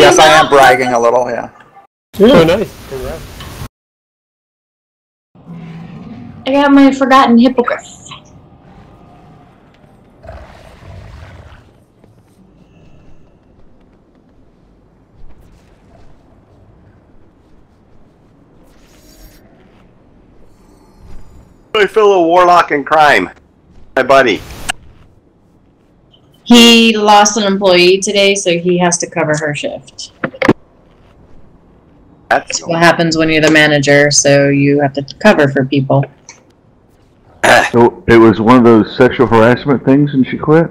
Yes, I am bragging a little, yeah. Oh, nice. Congrats. I got my forgotten hippogriff. My fellow warlock in crime, my buddy. He lost an employee today, so he has to cover her shift. That's what happens when you're the manager, so you have to cover for people. So it was one of those sexual harassment things and she quit?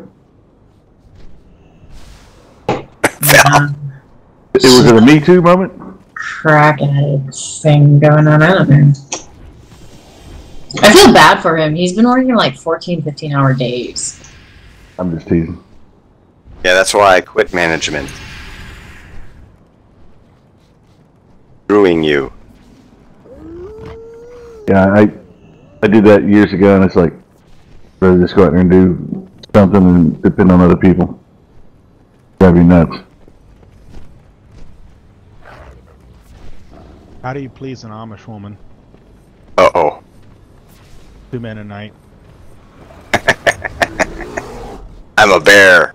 Yeah. It was a Me Too moment? Crackhead thing going on out there. I feel bad for him. He's been working like 14, 15-hour days. I'm just teasing. Yeah, that's why I quit management. Screwing you. Yeah, I did that years ago, and it's like, I'd rather just go out there and do something and depend on other people. Drive me nuts. How do you please an Amish woman? Uh-oh. 2 men a night. I'm a bear.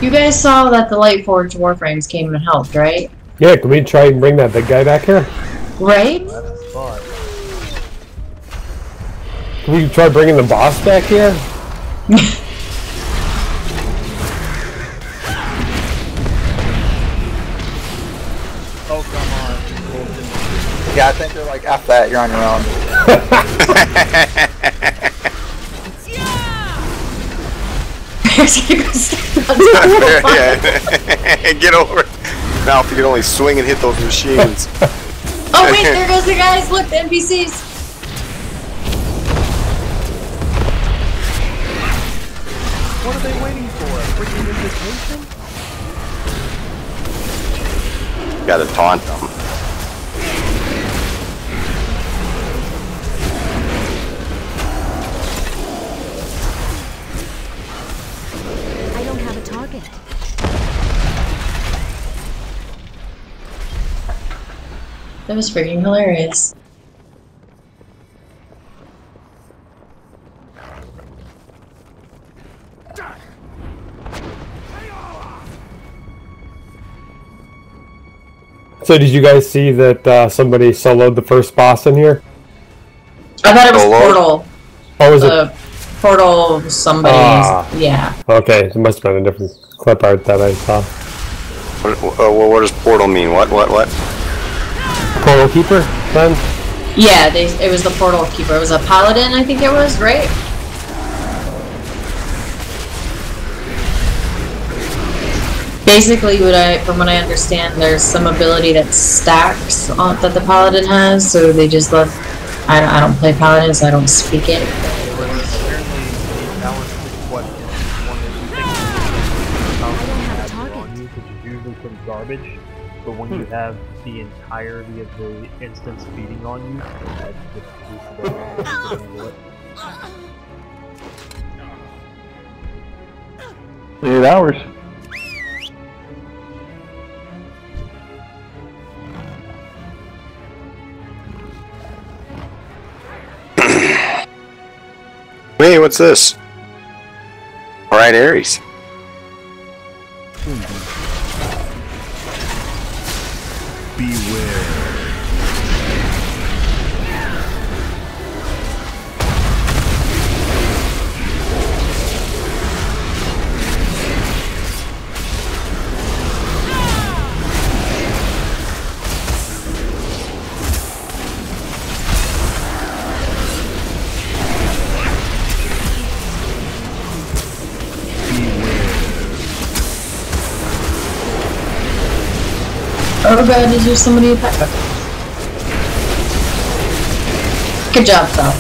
You guys saw that the Lightforged Warframes came and helped, right? Yeah, can we try and bring that big guy back here? Right? Can we try bringing the boss back here? Oh, come on. Yeah, I think you're like, F that, you're on your own. Yeah. Get over it. Now if you can only swing and hit those machines. Oh wait, there goes the guys! Look, the NPCs! What are they waiting for? A freaking invitation? Gotta taunt them. I don't have a target. That was freaking hilarious. So did you guys see that somebody soloed the first boss in here? I thought it was Portal. Oh, was it? Portal somebody's, yeah. Okay, it must have been a different clip art that I saw. What does portal mean? What? Portal Keeper, then? Yeah, it was the Portal Keeper. It was a Paladin, I think it was, right? Basically, from what I understand, there's some ability that stacks that the Paladin has, so they just love... I don't play Paladin, so I don't speak it. Garbage, but when you have the entirety of the instance feeding on you, that just produces it. 8 hours. Hey, what's this? Alright, Ares. Beware. Oh god, is there somebody attack? Good job, Sal.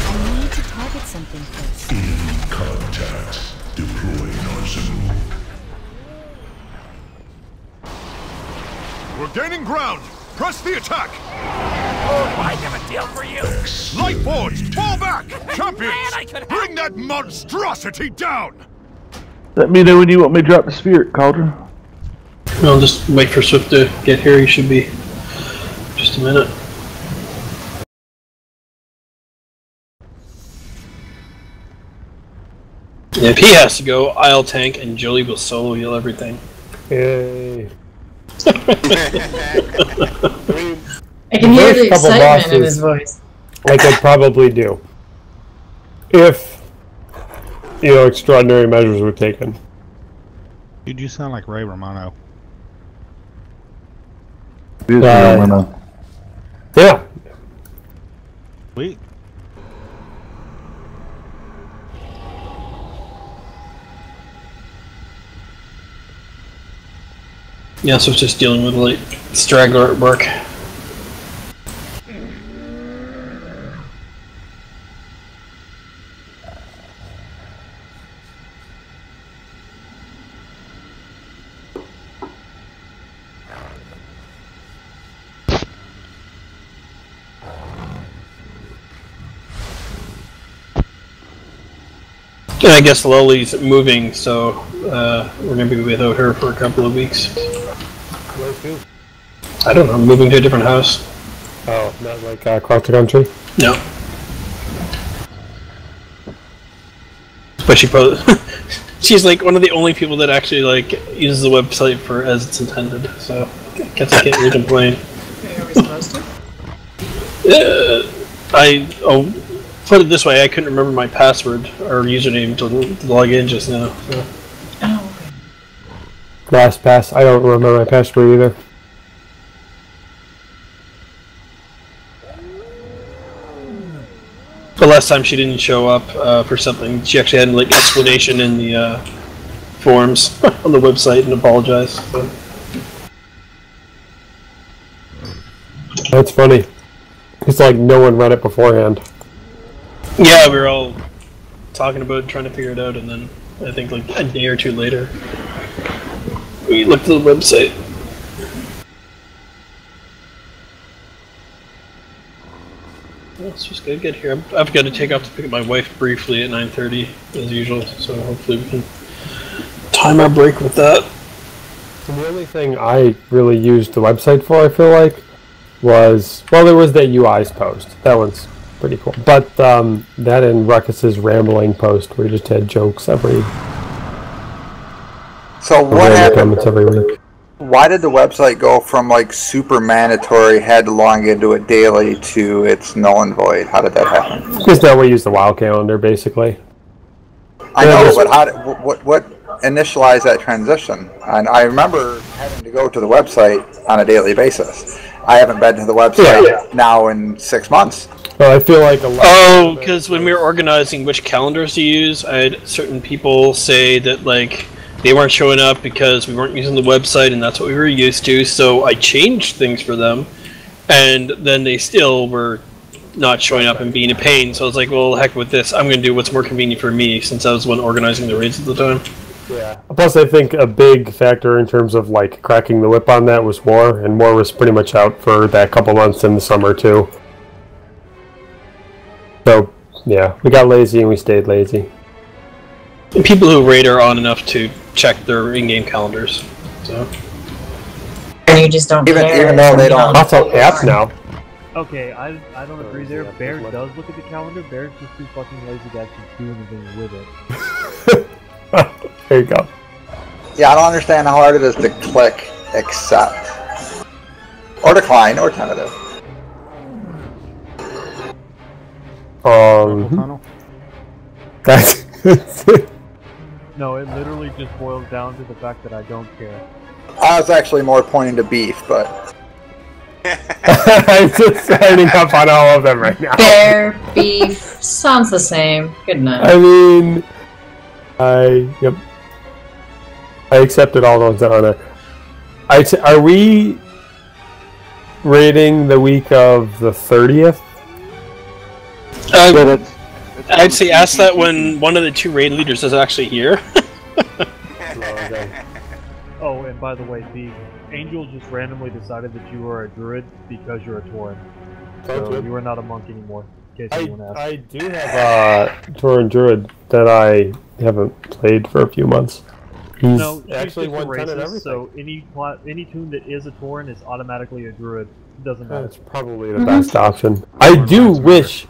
I need to target something first. In contact. Deploying arsenal. We're gaining ground. Press the attack. Oh, I have a deal for you. Light Forged, fall back. Champions, bring that monstrosity down. Let me know when you want me to drop the spirit, Cauldron. I'll just wait for Swift to get here. He should be just a minute. And if he has to go, I'll tank and Jolie will solo heal everything. Yay. I can hear the First couple excitement in bosses, his voice. I could probably do. If, you know, extraordinary measures were taken. Dude, you sound like Ray Romano. Yeah. Sweet. Yeah, so it's just dealing with like straggler at work. And I guess Loli's moving, so we're gonna be without her for a couple of weeks. Where to? I don't know, moving to a different house. Oh, not like across the country? No. But she's like one of the only people that actually like uses the website for as it's intended, so I guess I can't really complain. Are we supposed to? I'll put it this way, I couldn't remember my password or username to log in just now. So. Oh, okay. LastPass. I don't remember my password either. The last time she didn't show up for something, she actually had an like explanation in the forums on the website and apologized. So. That's funny. It's like no one read it beforehand. Yeah, we were all talking about trying to figure it out, and then I think like a day or two later, we looked at the website. Let's just gotta get here. I've got to take off to pick up my wife briefly at 9:30 as usual, so hopefully we can time our break with that. The only thing I really used the website for, I feel like, was, well, there was that UIs post. That one's pretty cool. But that and Ruckus's rambling post where he just had jokes every... So what happened? Comments every week. Why did the website go from like super mandatory, had to log into it daily, to it's null and void? How did that happen? Because now we use the WoW calendar, basically. I know, but how did, what initialized that transition? And I remember having to go to the website on a daily basis. I haven't been to the website now in 6 months. Well, I feel like a lot. Oh, because when we were organizing which calendars to use, I had certain people say that like they weren't showing up because we weren't using the website, and that's what we were used to. So I changed things for them, and then they still were not showing up and being a pain. So I was like, well, heck with this. I'm going to do what's more convenient for me, since I was the one organizing the raids at the time. Yeah. Plus, I think a big factor in terms of like cracking the whip on that was War, and War was pretty much out for that couple months in the summer too. So yeah, we got lazy and we stayed lazy. And people who raid are on enough to check their in-game calendars. So. And you just don't care. Even though they don't. That's an app now. Okay, I don't agree there. Bear does look at the calendar. Bear's just too fucking lazy to actually do anything with it. There you go. Yeah, I don't understand how hard it is to click accept. Or decline, or tentative. That's No, it literally just boils down to the fact that I don't care. I was actually more pointing to beef, but... I'm just signing up on all of them right now. Bear, beef, Sounds the same. Good enough. I mean, yep. I accepted all those that are there. Are we rating the week of the 30th? I'd say ask that when one of the two raid leaders is actually here. Oh, and by the way, the Angel just randomly decided that you are a druid because you're a Tauren. So you are not a monk anymore, in case anyone asks. I do have a Tauren druid that I haven't played for a few months. He's actually one ton of everything. So any tune that is a Tauren is automatically a druid. It doesn't matter. That's probably the best option. I do wish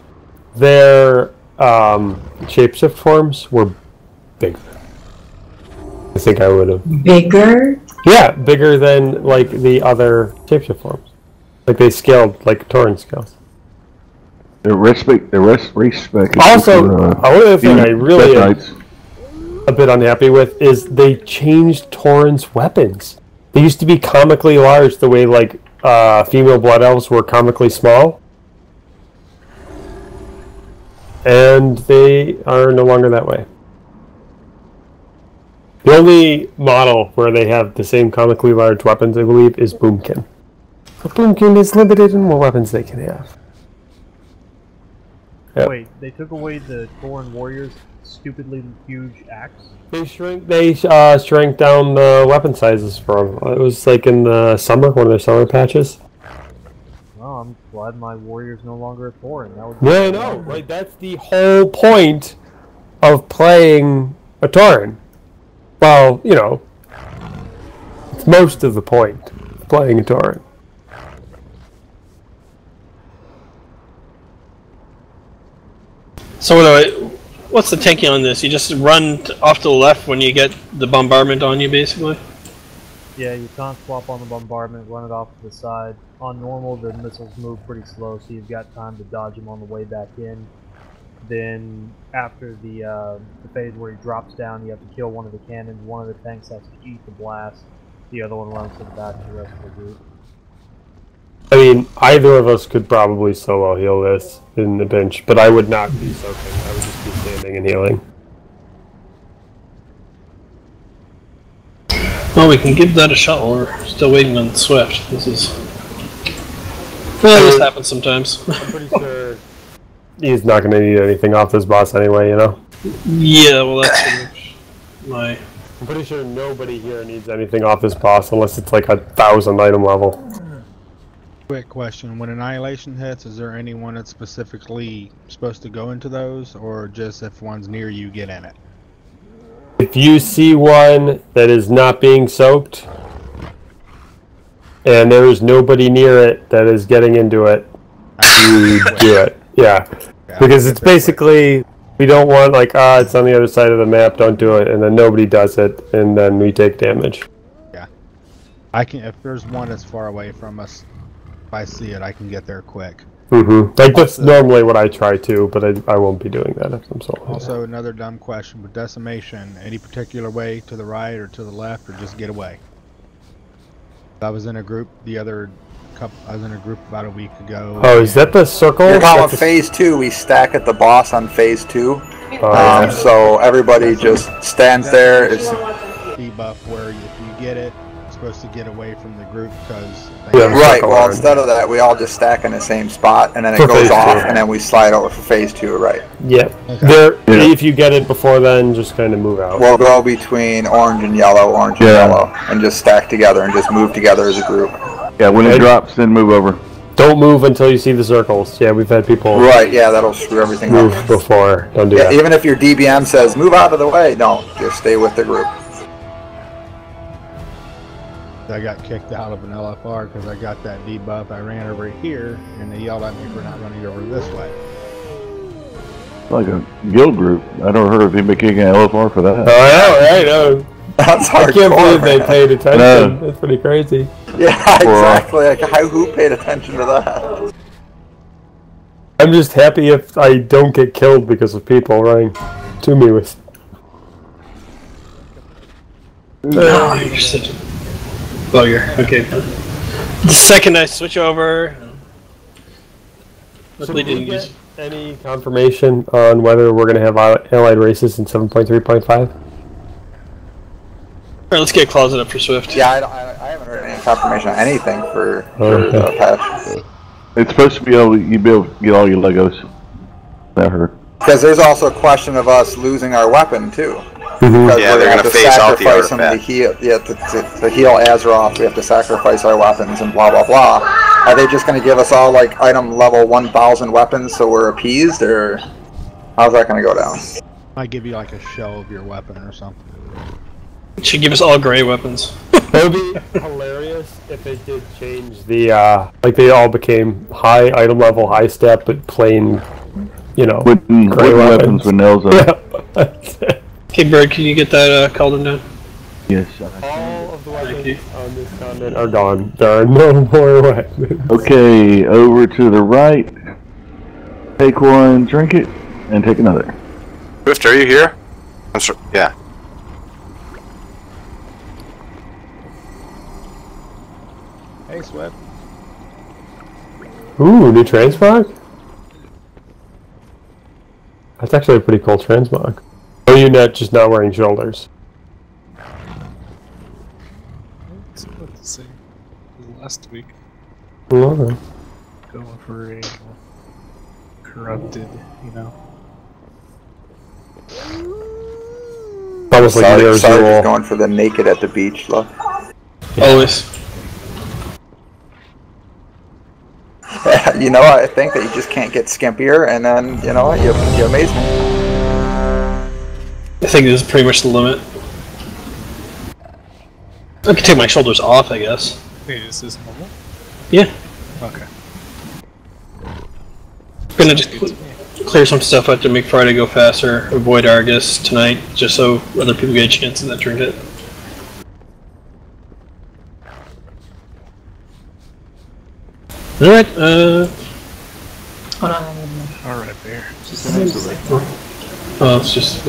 their shapeshift forms were bigger. I think I would have. Bigger? Yeah, bigger than like the other shapeshift forms. Like they scaled like Tauren scales. The race spec. Also, another thing I really am a bit unhappy with is they changed Tauren's weapons. They used to be comically large, the way like female blood elves were comically small, and they are no longer that way. The only model where they have the same comically large weapons, I believe, is Boomkin. But Boomkin is limited in what weapons they can have. Yep. Wait, they took away the Tauren warriors' stupidly huge axe? They shrank down the weapon sizes for them. It was like in the summer, one of their summer patches. Well, I'm glad my warrior's no longer a Tauren. That would Yeah, I know, right? That's the whole point of playing a Tauren. Well, you know, it's most of the point of playing a Tauren. So what's the tanking on this? You just run off to the left when you get the bombardment on you, basically? Yeah, you can't swap on the bombardment, run it off to the side. On normal, the missiles move pretty slow, so you've got time to dodge them on the way back in. Then, after the phase where he drops down, you have to kill one of the cannons. One of the tanks has to eat the blast. The other one runs to the back of the rest of the group. I mean, either of us could probably solo heal this in the bench, but I would not be soaking. I would just be standing and healing. Well, we can give that a shot. We're still waiting on Swift. This is... Well, this happens sometimes. I'm pretty sure he's not going to need anything off this boss anyway, you know? Yeah, well, that's pretty much my... I'm pretty sure nobody here needs anything off this boss unless it's like 1,000 item level. Quick question: when Annihilation hits, is there anyone that's specifically supposed to go into those, or just if one's near you, get in it? If you see one that is not being soaked, and there is nobody near it that is getting into it, you do it. Yeah. Because it's basically, we don't want like, it's on the other side of the map, don't do it, and then nobody does it, and then we take damage. Yeah. I can, if there's one that's far away from us, if I see it, I can get there quick. Mm-hmm. Like, that's normally what I try to, but I won't be doing that if I'm solo. Also, another dumb question, with Decimation, any particular way to the right or to the left, or just get away? I was in a group about a week ago. Oh, is that the circle? You're calling phase 2. We stack at the boss on phase 2. So everybody just stands there. It's debuff where if you get it, you're supposed to get away from the group because... Right, well, instead of that, we all just stack in the same spot, and then it goes off, and then we slide over for phase 2, right? Yep. Okay. If you get it before then, just kind of move out. We'll go between orange and yellow, and just stack together and just move together as a group. Yeah, when it drops, then move over. Don't move until you see the circles. Yeah, we've had people... Right, yeah, that'll screw everything move up. Before. Don't do that. Even if your DBM says, move out of the way, no, just stay with the group. I got kicked out of an LFR because I got that debuff. I ran over here, and they yelled at me for not running over this way. Like a guild group. I never heard of anybody kicking an LFR for that. I know. That's hardcore, I can't believe they paid attention. That's pretty crazy. Yeah, exactly. Like, who paid attention to that? I'm just happy if I don't get killed because of people running to me with... Oh, you're such a bugger. Okay. The second I switch over... Luckily didn't use... any confirmation on whether we're going to have allied races in 7.3.5? Alright, let's get closet up for Swift. Yeah, I haven't heard any confirmation on anything for the patch. It's supposed to be you'd be able to get all your Legos. That hurt. Because there's also a question of us losing our weapon too. Mm-hmm. Yeah, they're going to phase out the artifact. To heal Azeroth, we have to sacrifice our weapons and blah blah blah. Are they just going to give us all like item level 1,000 weapons so we're appeased, or how's that going to go down? Might give you like a shell of your weapon or something. Should give us all gray weapons. It would be hilarious if it did change the, like they all became high item level, high step, but plain, wooden weapons with nails on them. Okay, Bird, can you get that Calden down? Yes. All of the weapons on this continent are gone. There are no more weapons. Okay, over to the right. Take one, drink it, and take another. Swift, are you here? I'm sure. Yeah. Hey, Swift. Ooh, new transmog? That's actually a pretty cool transmog. Oh, you're just not wearing shoulders. It's about the same as last week. Okay. Going for a corrupted, Almost like Sarge's going for the naked at the beach look. Always. I think that you just can't get skimpier, and then you amaze me. I think this is pretty much the limit. I can take my shoulders off, I guess. Wait, is this normal? Yeah. Okay. I'm gonna just clear some stuff out to make Friday go faster, avoid Argus tonight, just so other people get a chance in that trinket. Alright, Hold on. Alright, Bear. Oh, it's just...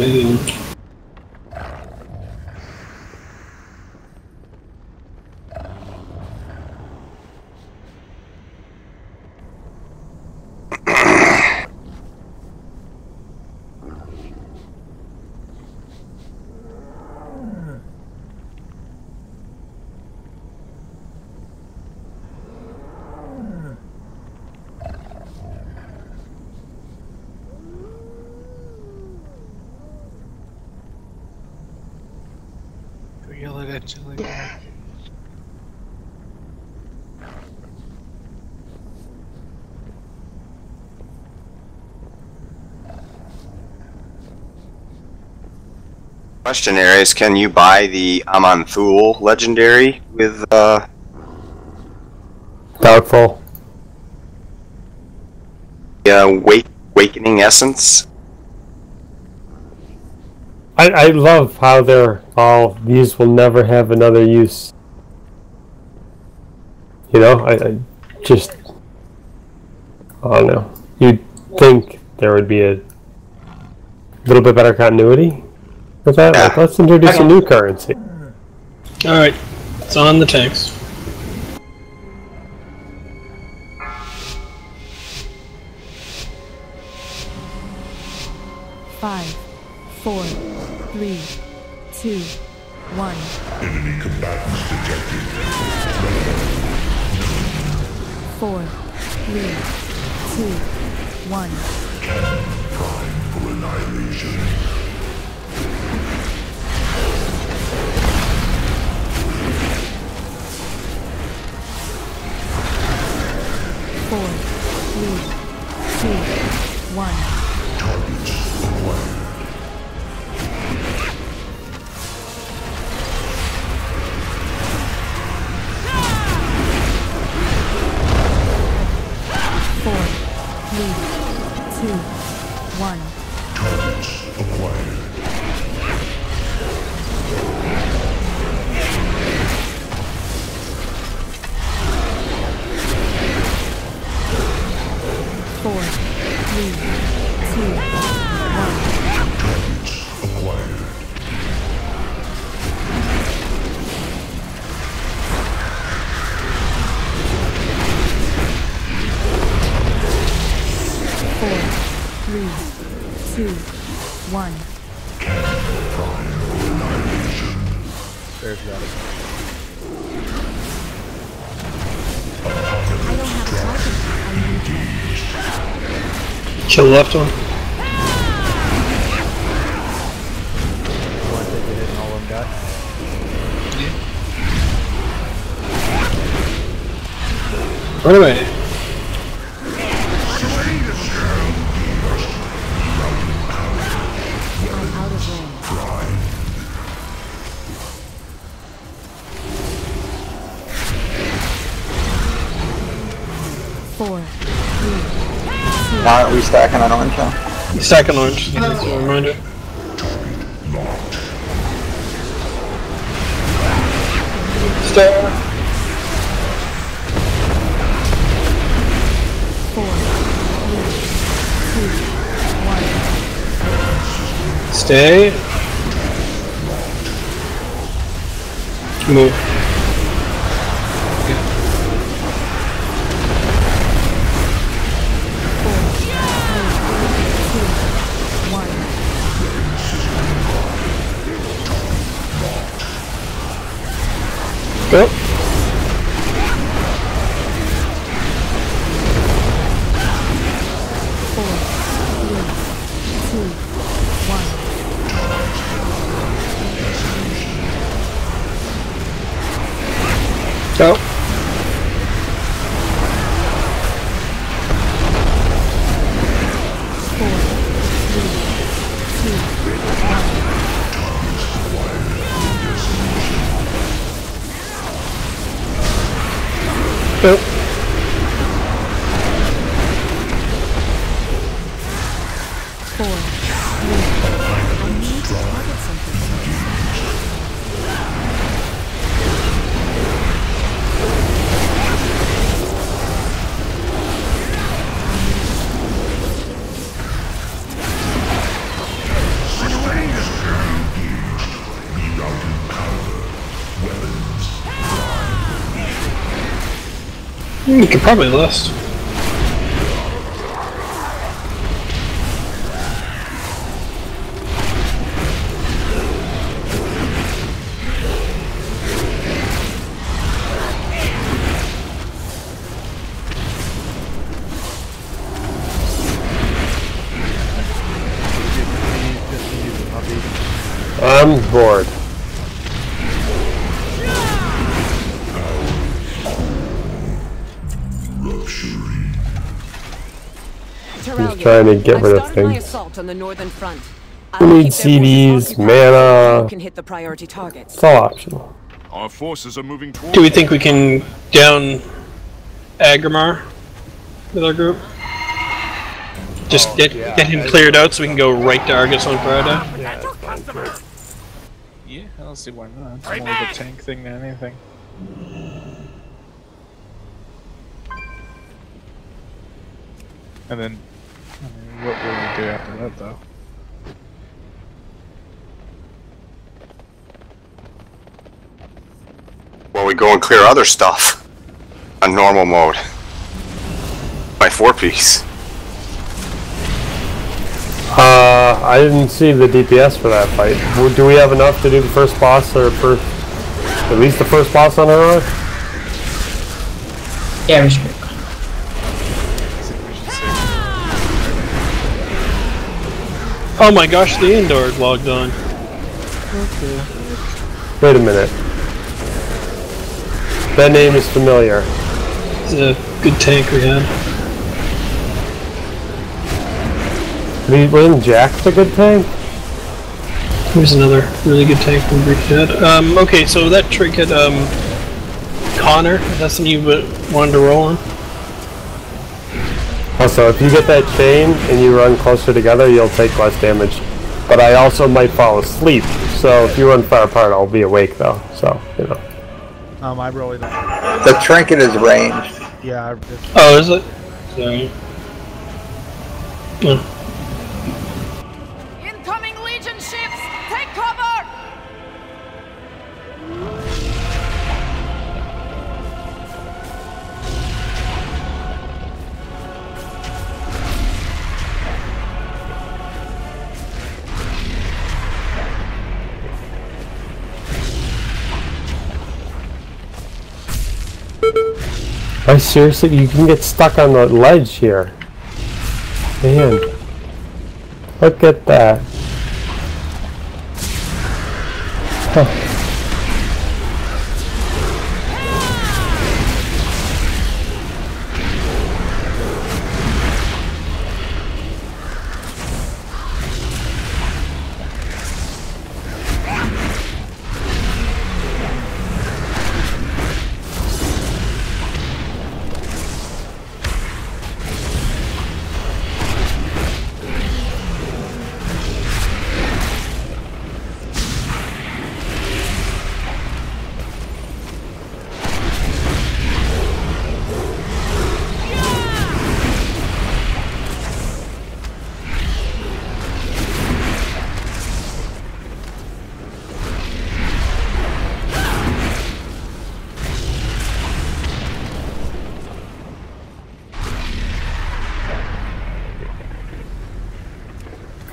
Yell at Angelica. Question is, can you buy the Aman'Thul legendary with Doubtful. Awakening Essence? I love how they're all, these will never have another use. I don't know. You'd think there would be a little bit better continuity with that. Yeah. Like, let's introduce a new currency. Alright, it's on the tanks. Five, 4, 3, 2, 1. Enemy combatants detected. 4, 3, 2, 1. Cannon prime for annihilation. Four, 3, 2, 1. Targets acquired. Four, 3, 2, 1. Targets acquired. 1. There's that. I don't have a target. I need Kill the left one. Want to take a hit and all them got? Run away. I'm out of range. 4, 3. Why aren't we stacking on orange now? Stacking orange. That's a reminder. Stare. 4, 3, 2, 1. Stay. Move. Go. 4, 3, 2, 1. Go. 4, 3, 2, 1. Go. 4, 3. I need to target something. You could probably list. I'm bored. I'm just trying to get rid of things. We need CDs, mana. It's all optional. Our forces are moving towards. Do we think we can down Agrimar with our group? Just get him cleared out so we can go right to Argus on Friday? Yeah, I don't see why not. It's more of a tank thing than anything. And then, I mean, what will we do after that, though? Well, we go and clear other stuff on normal mode by 4-piece. I didn't see the DPS for that fight. Do we have enough to do the first boss, or at least the first boss on our arc? Yeah, we should. Oh my gosh, the indoor is logged on. Okay. Wait a minute. That name is familiar. It's a good tank we had. Wasn't Jack the good tank? Here's another really good tank we had. Okay, so that trinket, Connor, is that something you wanted to roll on? Also, if you get that chain and you run closer together, you'll take less damage. But I also might fall asleep, so if you run far apart, I'll be awake though. So, you know. I really don't. The trinket is ranged. Yeah. Oh, is it? Sorry. Oh. Incoming Legion ships! Take cover! I seriously, you can get stuck on the ledge here. Man, look at that. Huh.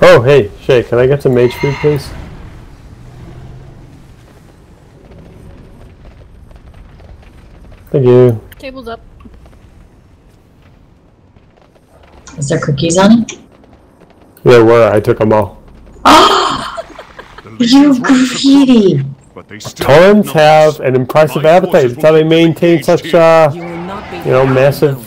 Oh, hey, Shay, can I get some mage food, please? Thank you. Table's up. Is there cookies on it? There were, I took them all. You greedy! Taurens have an impressive appetite. That's how they maintain such, you know, massive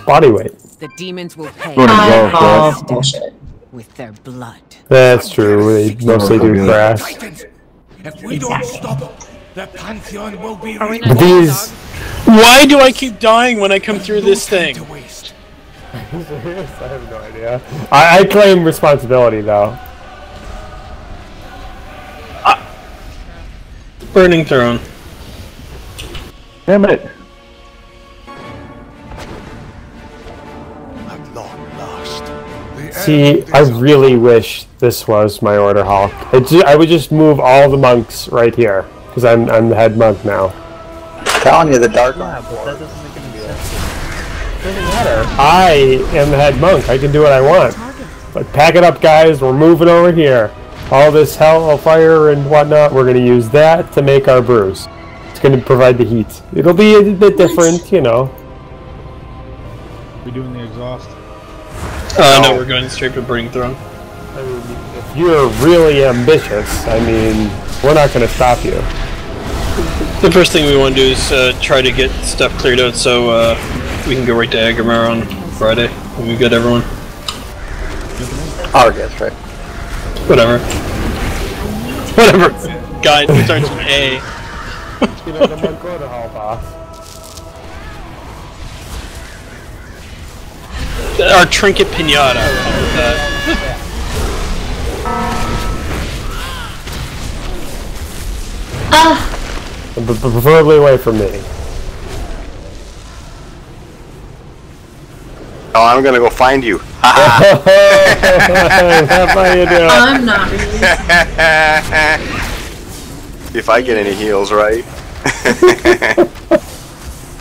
body weight. The demons will pay Bullshit. with their blood. That's true, they mostly do crash. If we don't stop, the Pantheon will be But these... Why do I keep dying when I come through this thing? I have no idea. I claim responsibility, though. Burning Throne. Damn it. See, I really wish this was my Order Hall. I would just move all the monks right here, because I'm the head monk now. I'm telling you, the dark one. But that doesn't make any sense. Doesn't matter. I am the head monk. I can do what I want. But pack it up, guys. We're moving over here. All this hellfire and whatnot, we're going to use that to make our brews. It's going to provide the heat. It'll be a bit different, you know. We doing the exhaust? No, we're going straight for Burning Throne. I mean, if you're really ambitious, I mean, we're not going to stop you. The first thing we want to do is try to get stuff cleared out so we can go right to Agamar on Friday when we've got everyone. Oh, that's right. Whatever. Whatever. Guys, it starts with A. You know, the monk Order Hall boss. Our trinket pinata. But preferably away from me. Oh, I'm gonna go find you. That's how you do it. I'm not. If I get any heals, right?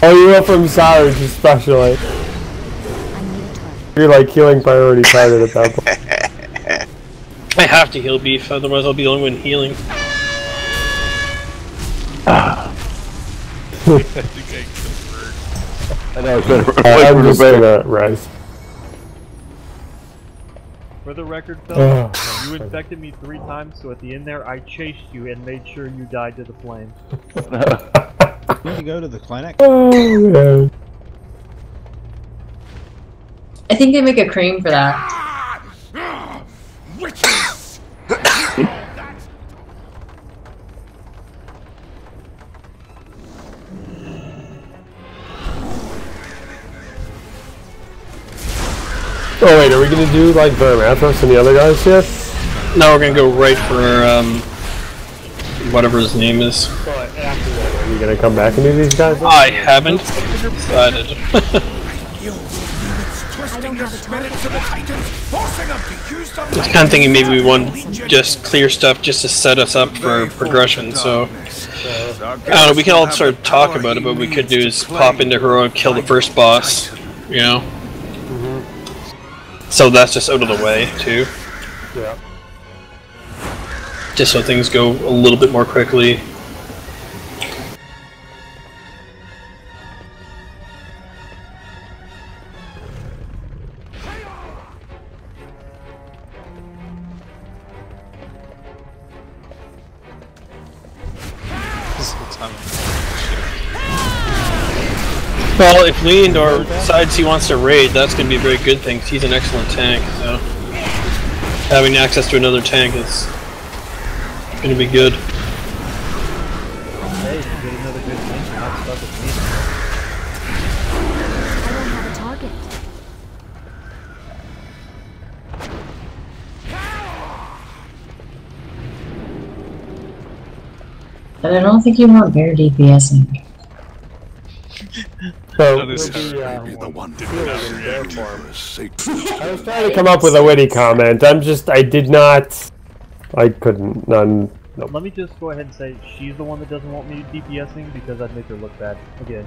Oh, you went from Sarge especially. You're like healing priority target at that point. I have to heal beef, otherwise I'll be the only one healing. I know it's better. I'm just gonna res. For the record, though, you infected me 3 times, so at the end there, I chased you and made sure you died to the flame. Need to go to the clinic? Oh, man. I think they make a cream for that. Witches! Oh wait, are we gonna do like Antorus and the other guys here? No, we're gonna go right for whatever his name is. But after that, are you gonna come back and do these guys? I haven't decided. I was kind of thinking maybe we want just clear stuff just to set us up for progression, so... I don't know, we can all sort of talk about it, but what we could do is pop into Heroic, kill the first boss, you know? So that's just out of the way, too. Yeah. Just so things go a little bit more quickly. time. Well, if Leandor decides he wants to raid, that's going to be a very good thing, 'cause he's an excellent tank, so having access to another tank is going to be good. Hey, if you get another good tank, you're not stuck with me. I don't have a target. But I don't think you want bear DPSing. So, the one to I was trying to come up with a witty comment. I couldn't, none. Nope. Let me just go ahead and say she's the one that doesn't want me DPSing because I'd make her look bad again.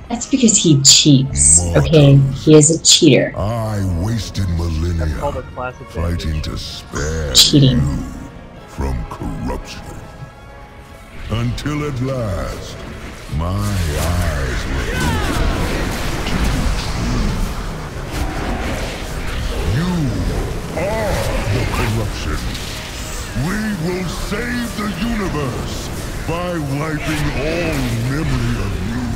That's because he cheats. Okay, he is a cheater. I wasted millennia Called a classic fighting to spare Cheating. you from corruption. Until at last, my eyes were opened to you are the corruption. We will save the universe by wiping all memory of you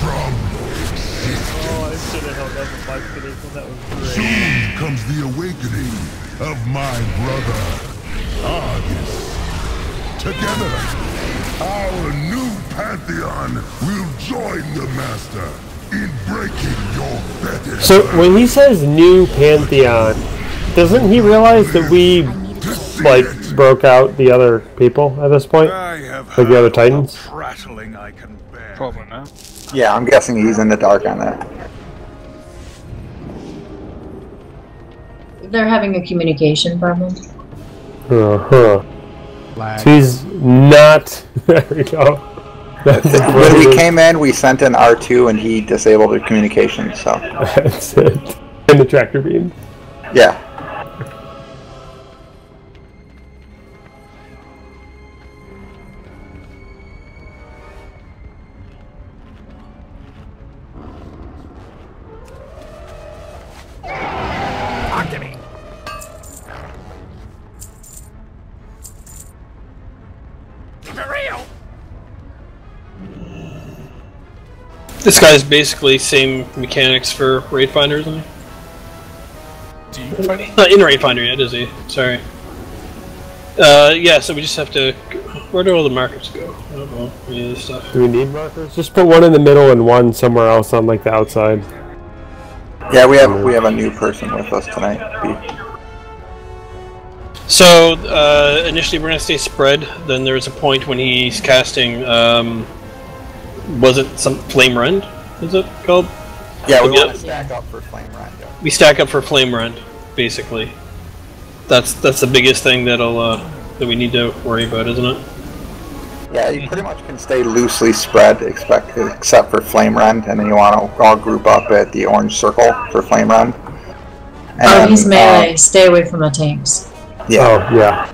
from existence. Oh, I should have held up the fight for this one. That was great. Soon comes the awakening of my brother, Argus. Together, our new pantheon will join the Master in breaking your fetish. So, when he says new pantheon, doesn't he realize that we, like, broke out the other people at this point? Like the other Titans? prattling I can bear. Probably not. Yeah, I'm guessing he's in the dark on that. They're having a communication problem. Uh-huh. So he's not... There we go. When we came in, we sent in R2 and he disabled the communication, so... That's it. And the tractor beam. Yeah. This guy's basically same mechanics for Raid Finder, isn't he? Not in Raid Finder yet, is he? Sorry. Yeah, so we just have to... Where do all the markers go? I don't know. Any of this stuff. Do we need markers? Just put one in the middle and one somewhere else on, like, the outside. Yeah, we have a new person with us tonight. So, initially we're going to stay spread, then there's a point when he's casting, was it some Flame Rend, is it called? Yeah, we want to stack up for Flame Rend. Yeah. We stack up for Flame Rend, basically. That's the biggest thing that'll, that we need to worry about, isn't it? Yeah, you pretty much can stay loosely spread except for Flame Rend, and then you want to all group up at the orange circle for Flame Rend. Oh, he's melee. Stay away from the tanks. Yeah. Oh, yeah.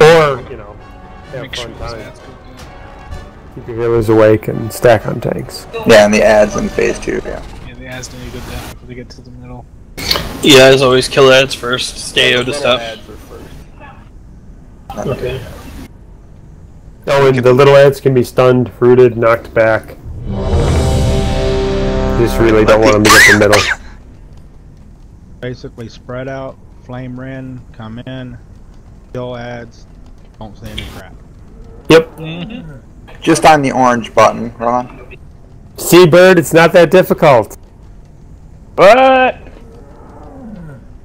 Or, you know, have fun time. Keep your healers awake and stack on tanks. Yeah, and the ads in phase 2, yeah. Yeah, the ads don't need to go down before they get to the middle. Yeah, as always, kill ads first, stay out of stuff. Okay. Oh, and the little ads can be stunned, fruited, knocked back. You just really don't want them to get the middle. Basically spread out, Flame Rend, come in, kill ads, don't say any crap. Yep. Just on the orange button, Ron. Seabird, it's not that difficult. What?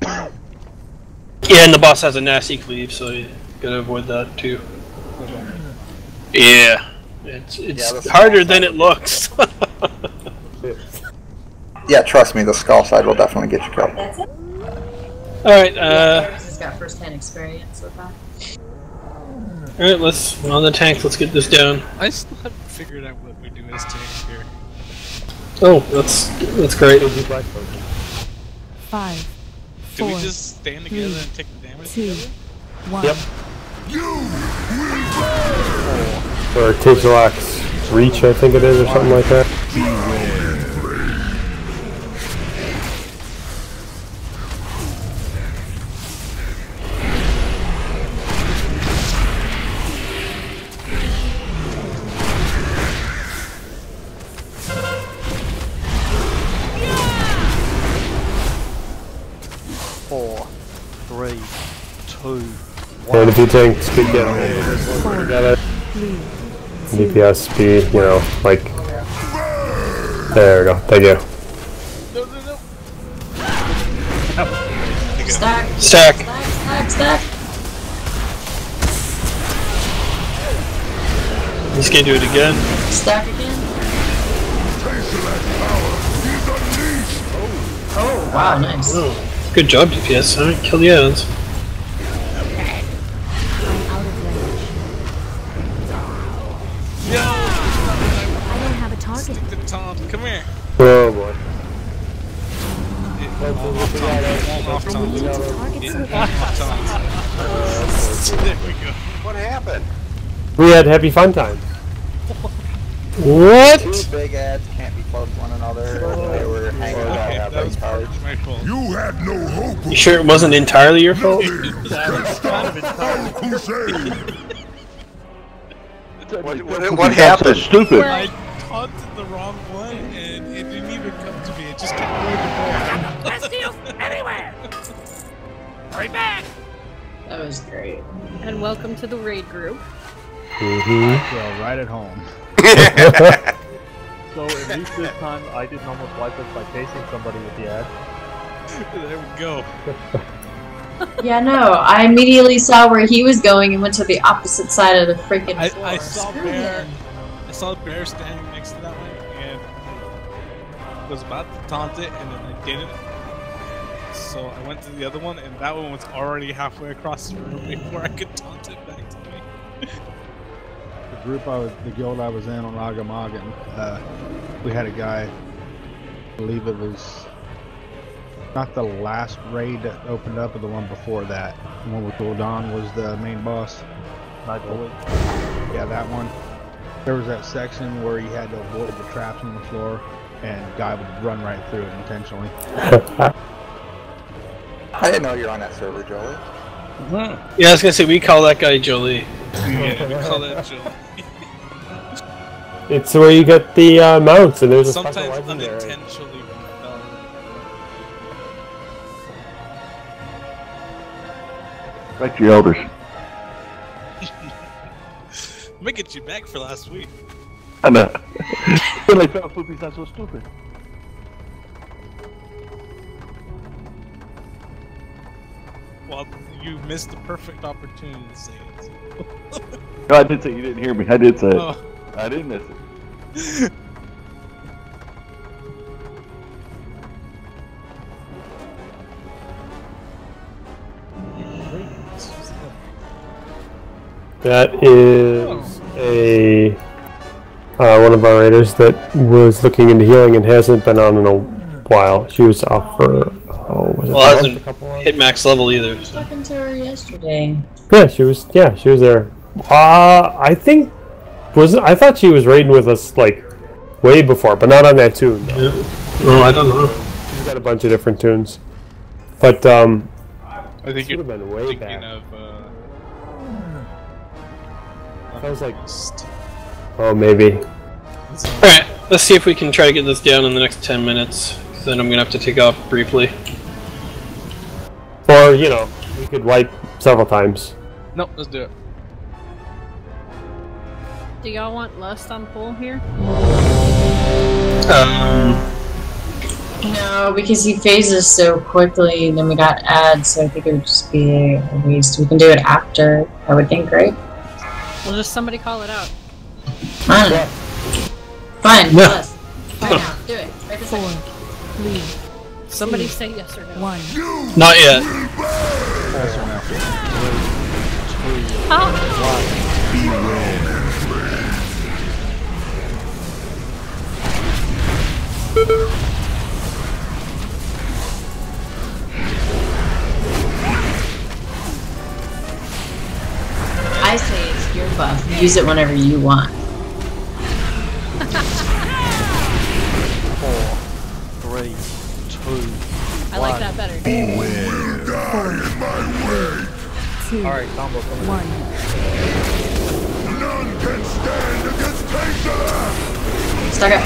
Yeah, and the boss has a nasty cleave, so you gotta avoid that too. Yeah. It's harder than it looks. Yeah, trust me, the skull side will definitely get you killed. Alright, Antorus has got first-hand experience with that. Alright, let's on the tanks, let's get this down. I still haven't figured out what we do as tanks here. Oh, that's great. 5, Do we 4, just stand together and take the damage 2, together? 1. Yep. Or Tigelax Reach, I think it is, or something like that. And if you tank speed together, DPS speed, you know, like. There we go. Thank you. Stack. Stack. Stack. He's gonna do it again. Stack again. Oh, wow, nice. Oh, good job, DPS. Alright, kill the ads. I don't have a target. Come here. Oh boy. There we go. What happened? We had happy fun time. What? Two big ads can't be close to one another. They were hanging out at cards. You had no hope. You sure it wasn't entirely your fault? What happened? So stupid. I taunted the wrong one and it didn't even come to me. It just kept going to more. Best deals anywhere! Hurry back! That was great. And welcome to the raid group. Well, right at home. So at least this time I didn't almost wipe us by chasing somebody with the ad. There we go. Yeah, no, I immediately saw where he was going and went to the opposite side of the freaking floor. I saw Screw Bear. him. I saw Bear standing next to that one and was about to taunt it and then I didn't. So I went to the other one and that one was already halfway across the room before I could taunt it back to me. The guild I was in on Agamagan, we had a guy, I believe it was not the last raid that opened up, but the one before that. The one with Gul'dan was the main boss. Yeah, that one. There was that section where he had to avoid the traps on the floor, and the guy would run right through it intentionally. I didn't know you were on that server, Jolie. Yeah, I was gonna say, we call that guy Jolie. Yeah, we call that Jolie. It's where you get the mounts, and there's a special Sometimes legendary. unintentionally. Back to your elders. Let me get you back for last week. I know. Then I found Poopy's not so stupid. Well, you missed the perfect opportunity to say it. No, I did say you didn't hear me. I did say it. Oh. I didn't miss it. That is a one of our raiders that was looking into healing and hasn't been on in a while. She was off for hasn't hit max level either. I was talking to her yesterday. Yeah, she was there. I thought she was raiding with us like way before, but not on that tune. No. Yeah. Oh, I don't know. She's got a bunch of different tunes, but I think you're been way thinking back. of. I was like, oh, maybe. Alright, let's see if we can try to get this down in the next 10 minutes. Then I'm gonna have to take off briefly. Or, you know, we could wipe several times. Nope, let's do it. Do y'all want Lust on pull here? No, because he phases so quickly, and then we got ads, so I think it would just be a waste. We can do it after, I would think, right? Will just somebody call it out? Fine. Fine, Yeah. plus. Right now, do it. Right this 4, second. 3, Somebody say yes or no. 1. Not yet. I say it's your buff. Use it whenever you want. 4, 3, 2. I like that better. Alright, combo coming. 1. None can stand against Kessel! Stuck up.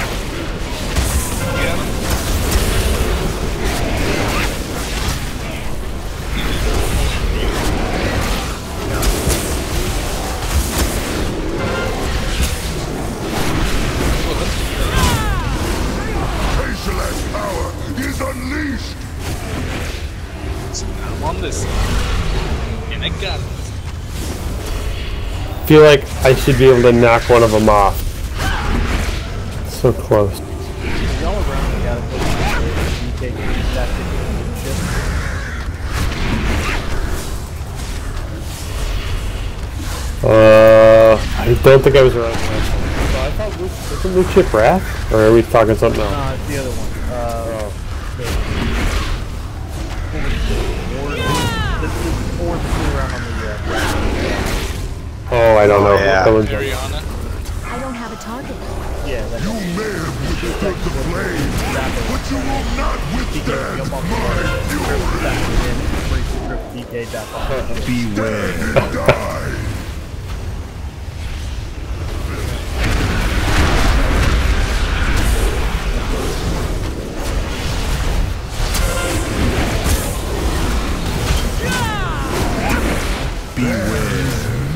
feel like I should be able to knock one of them off. So close. Y'all around the DK that I don't think I was around. So I thought wasn't Luke Chip Wrath? Or are we talking something else? No, it's the other one. Oh, I don't know. Yeah. I don't have a target. Yeah, that's You may have withstood the flame, but you will not withstand my fury. Beware. Die.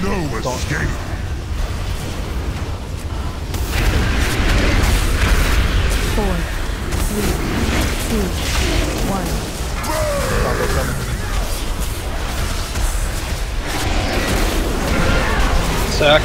No escape. Four, three, two, one. Sack.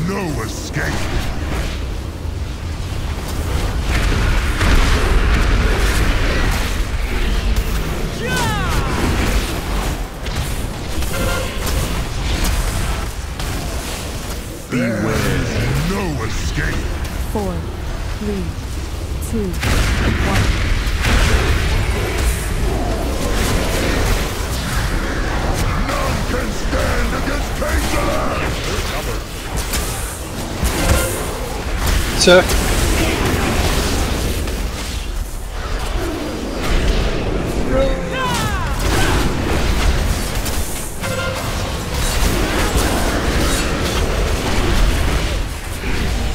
No escape. Beware. No escape. 4, 3, 2, 1. None can stand against Kessel. Sack.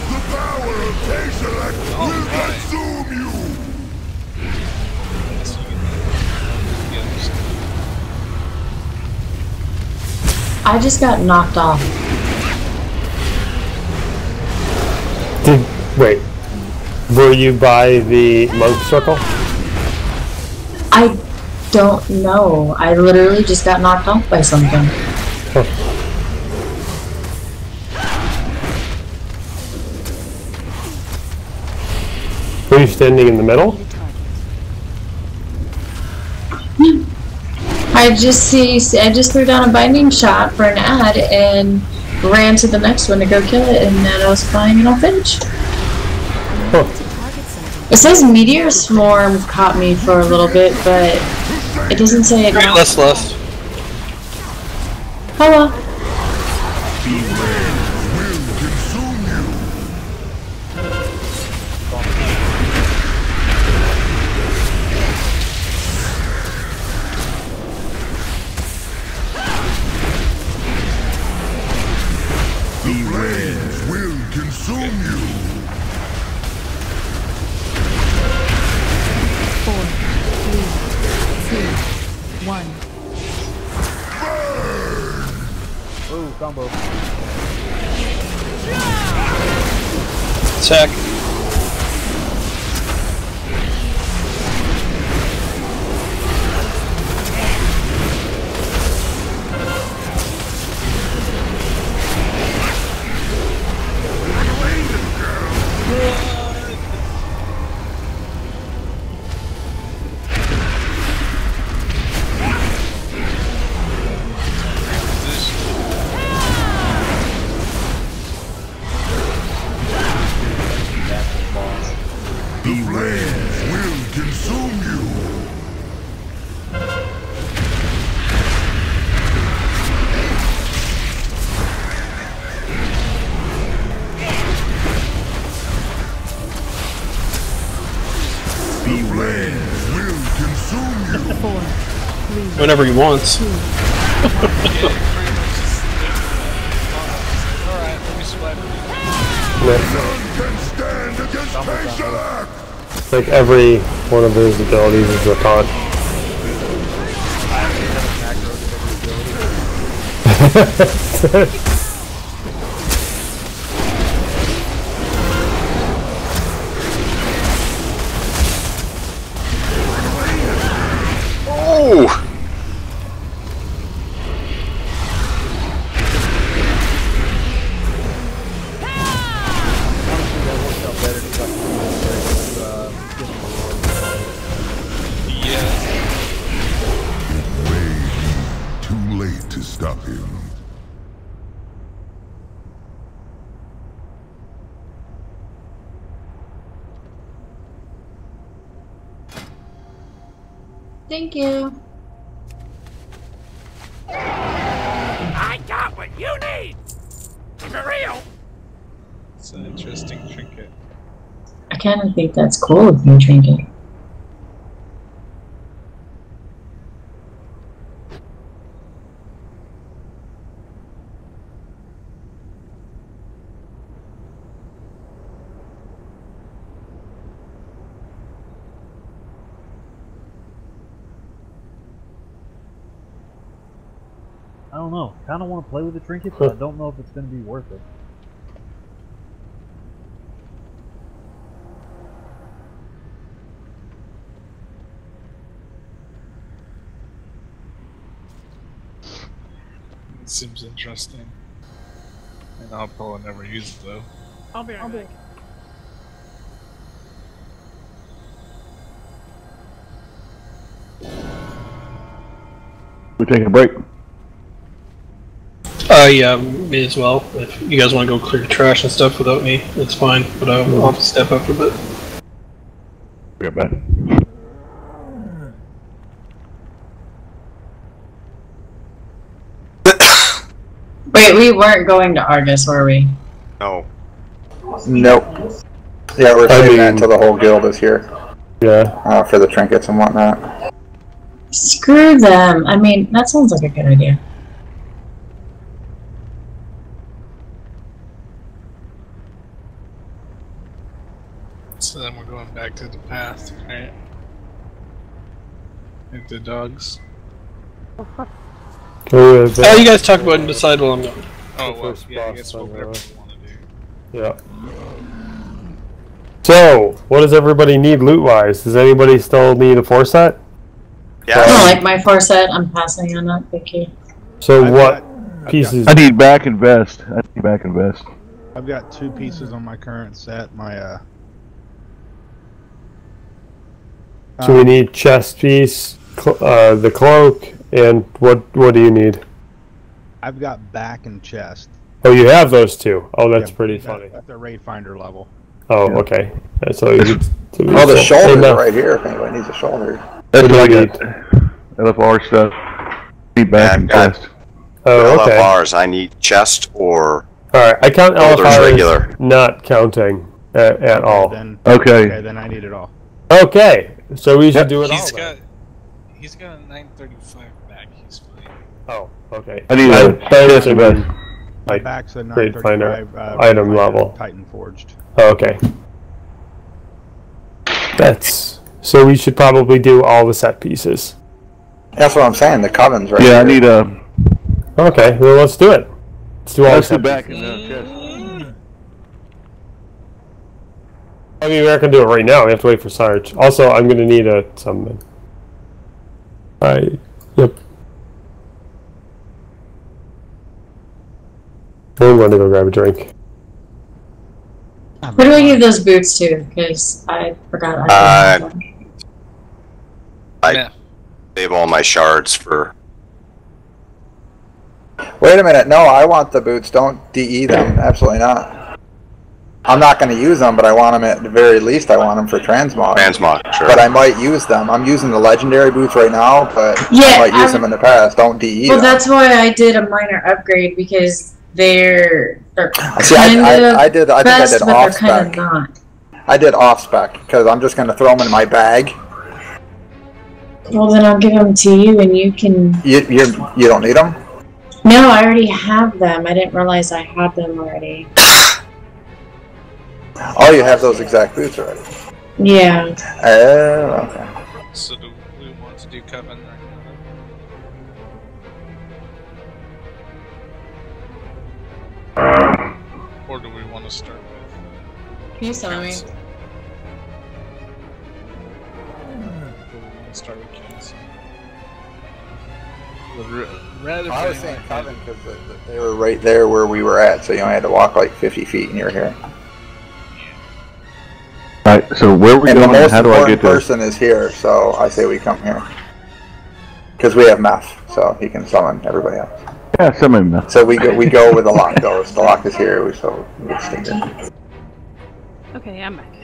The power of Kessel will consume you. I just got knocked off. Wait. Were you by the monk circle? I don't know. I literally just got knocked off by something. Huh. Were you standing in the middle? I just threw down a binding shot for an ad and ran to the next one to go kill it, and then I was flying and I'll finish. Huh. It says Meteor Swarm caught me for a little bit, but it doesn't say it. Less. Hello. Combo. Attack. Whenever he wants. Alright, let me swipe it. It's like every one of his abilities is a taunt. Oh! Too late to stop him. Thank you. I got what you need! For real! It's an interesting trinket. I kind of think that's cool if you drink it. I don't know. Kind of want to play with the trinket, but I don't know if it's going to be worth it. It seems interesting. And I'll probably never use it though. I'll be right back. We take a break. Yeah, may as well. If you guys want to go clear trash and stuff without me, it's fine. But I'll have to step up for a bit. We'll get back. Wait, we weren't going to Argus, were we? No. Nope. Yeah, we're saving that until the whole guild is here. Yeah. For the trinkets and whatnot. Screw them. I mean, that sounds like a good idea. So then we're going back to the path, right? With the dogs. You guys talk about it and decide while I'm going. Oh, well, yeah, I guess whatever you want to do. Yeah. So, what does everybody need loot-wise? Does anybody still need a 4-set? Yeah. I don't like my 4-set. I'm passing on that. Thank you. So what pieces? I need back and vest. I've got 2 pieces on my current set. My So we need chest piece, the cloak, and what do you need? I've got back and chest. Oh, you have those two. Oh, that's pretty funny. At the raid finder level. Oh, okay. So you could, Oh, the shoulder's right here if anybody needs a shoulder. That's what I got. LFR stuff. Need back and chest. Oh, okay. LFRs, I need chest or. Alright, I count LFRs regular. not counting at all. Okay, then I need it all. Okay, so we should do it all. He's got a 935 back. He's fine. Oh, okay. I need a chest and vest. My back's a Great finder 935 item level. Titan forged. Oh, okay. So we should probably do all the set pieces. That's what I'm saying. The coven's right Yeah, here. I need a. Okay, well let's do it. Let's do all Let's the do set back and chest. I mean, we're not gonna do it right now. We have to wait for Sarge. Also, I'm gonna need a summon. Yep. I'm going to go grab a drink. Who do I give those boots to? Because I forgot. I save all my shards for. Wait a minute. No, I want the boots. Don't DE them. Absolutely not. I'm not going to use them, but I want them at the very least. I want them for transmog. Transmog, sure. But I might use them. I'm using the legendary boots right now, but Yeah, I might use them in the past. Don't DE Well, them. that's why I did a minor upgrade because they're See, I think I did off but they're kind of spec. not. I did off spec because I'm just going to throw them in my bag. Well, then I'll give them to you, and you can. You don't need them? No, I already have them. I didn't realize I had them already. Oh, you have those exact boots already? Yeah. Oh, okay. So do we want to do Coven right now? Or do we want to start with... Can you tell me? Do we want to start with Kessel? Rather I was saying Coven because they were right there where we were at, so you only had to walk like 50 feet and you're here. Alright, so where are we going and how do I get there? The most important person is here, so I say we come here. Because we have meth, so he can summon everybody else. Yeah, summon meth. So we go where the lock goes. The lock is here, so we stay here. Okay, I'm back.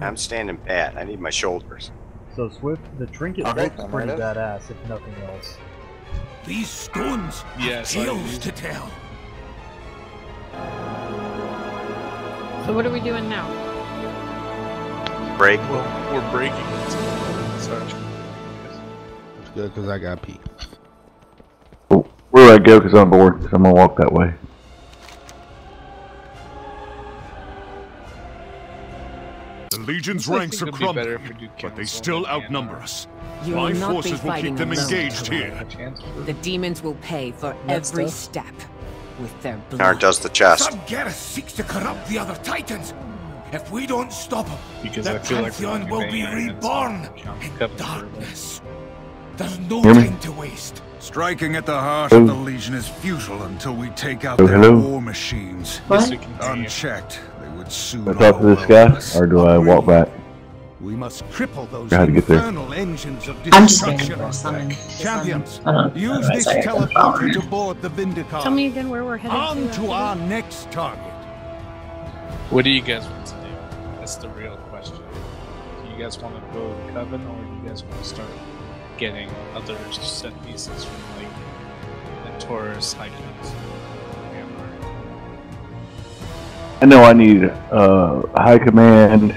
I'm standing pat. I need my shoulders. So Swift, the trinket looks pretty badass, if nothing else. These stones have tales to tell. So what are we doing now? Break. Well, we're breaking it. Sorry. It's good because I got pee. Oh, where do I go? Because I'm bored. So I'm gonna walk that way. The Legion's ranks are crumbling, but they still outnumber us. You My will not be forces will keep fighting them alone, engaged here. The demons will pay for every step with their blood. Nar does the chest. Some Garrus seeks to corrupt the other Titans. If we don't stop him, Because the I feel like Pantheon will be reborn in darkness. There's no Hear me? time to waste. Striking at the heart of the Legion is futile until we take out Oh, their hello? war machines. What? Unchecked, they would soon Do I talk to this guy or do I walk back? We must cripple those How to get there? infernal engines of I'm just waiting destruction. for a summon. Champions, I don't know. use Otherwise this I get teleporter devoured. to board the Vindicar. Tell me again where we're headed On to. to our next target. What do you guys want to do? That's the real question. Do you guys want to go to Coven, or do you guys want to start getting other set pieces from like Antorus, Hikings, I know I need high command.